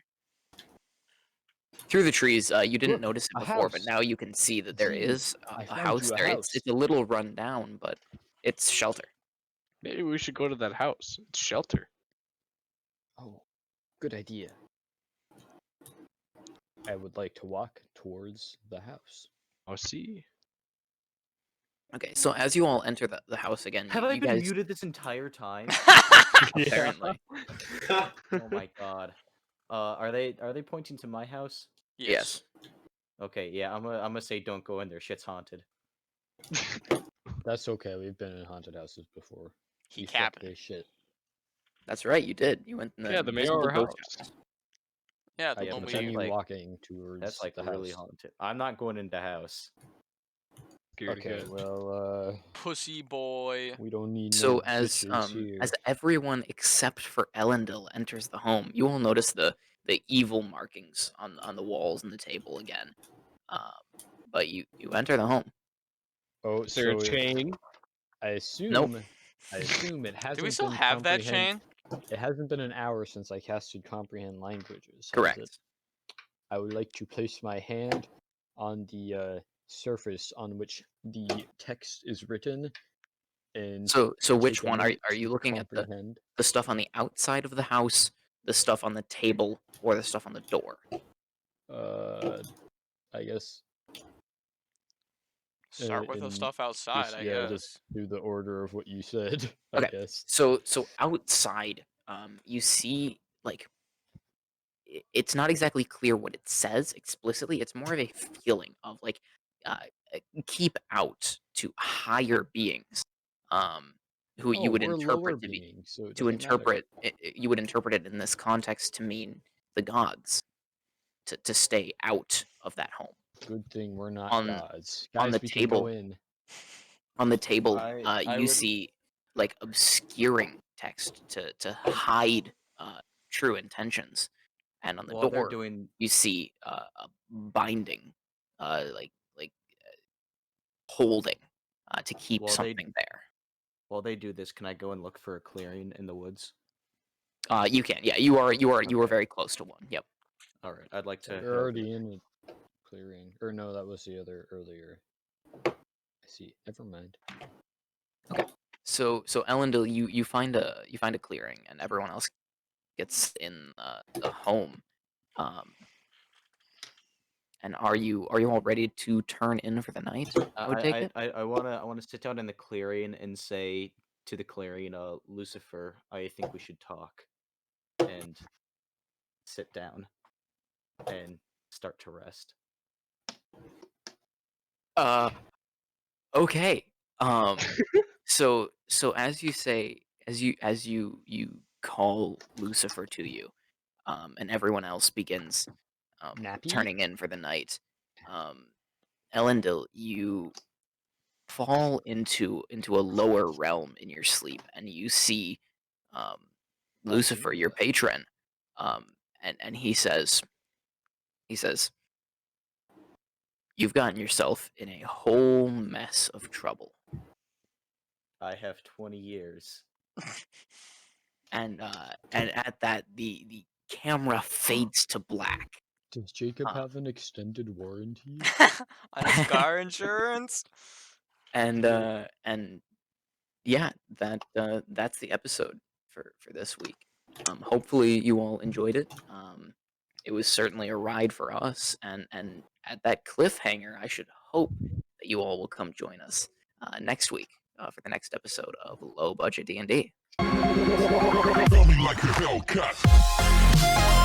Through the trees, you didn't Look, notice it a before, but house. now you can see that there See, is I a found house you a there. house. It's a little run down, but it's shelter. Maybe we should go to that house. It's shelter. Oh, good idea. I would like to walk towards the house. I'll see. Okay, so as you all enter the house again, Have you, I you been guys muted this entire time? apparently Oh my god. Are they pointing to my house? yes. Okay, yeah, I'm gonna say don't go in there. Shit's haunted. That's okay. We've been in haunted houses before. He We fucked capping. this shit. That's right, you did. You went in the Yeah, the invisible Mayor ghost house. Yeah, I the I one can we. continue like- walking towards That's like the really house. haunted. I'm not going into house. Scared Okay, cat. well, Pussy boy. we don't need So no bitches here. as everyone except for Elendil enters the home, you will notice the evil markings on the walls and the table again. But you enter the home. Oh, Is there a so chain? I assume it hasn't Do we still been have that comprehend- chain? It hasn't been an hour since I casted comprehend languages. has Correct. it? I would like to place my hand on the surface on which the text is written, and So which take a one are minute you to looking at? comprehend. The stuff on the outside of the house, the stuff on the table, or the stuff on the door? I guess. Start with the in stuff outside, just, I yeah, guess. just do the order of what you said. Okay. I guess. So outside, you see like it's not exactly clear what it says explicitly. It's more of a feeling of like uh, keep out to higher beings, who you would we're lower interpret to be beings, so it to doesn't matter. interpret you would interpret it in this context to mean the gods to stay out of that home. Good thing we're not On- gods. on Guys, the we table. can go in. On the table, I you would- see like obscuring text to hide true intentions, and on the While they're door doing you see a binding, like holding to keep Well, they- something there. while they do this, can I go and look for a clearing in the woods? You can, yeah. You are Okay. very close to one. Yep. All right, I'd like to. head We're over already there. in a clearing. Or no, that was the other earlier. I see. Never mind. So Elendil, you find a clearing, and everyone else gets in the home. And are you all ready to turn in for the night? I would take it. I wanna sit down in the clearing and say to the clearing, Lucifer, I think we should talk, and sit down and start to rest. Okay. So as you say, as you call Lucifer to you, and everyone else begins Nappy? turning in for the night, Elendil, you fall into a lower realm in your sleep, and you see Lucifer, your yeah. patron, and he says, "You've gotten yourself in a whole mess of trouble." I have 20 years. And at that, the camera fades to black. Does Jacob Huh. have an extended warranty? On his car insurance. And yeah, that's the episode for this week. Hopefully you all enjoyed it. It was certainly a ride for us, and at that cliffhanger, I should hope that you all will come join us next week for the next episode of Low Budget D&D. Feel me like a Hellcat.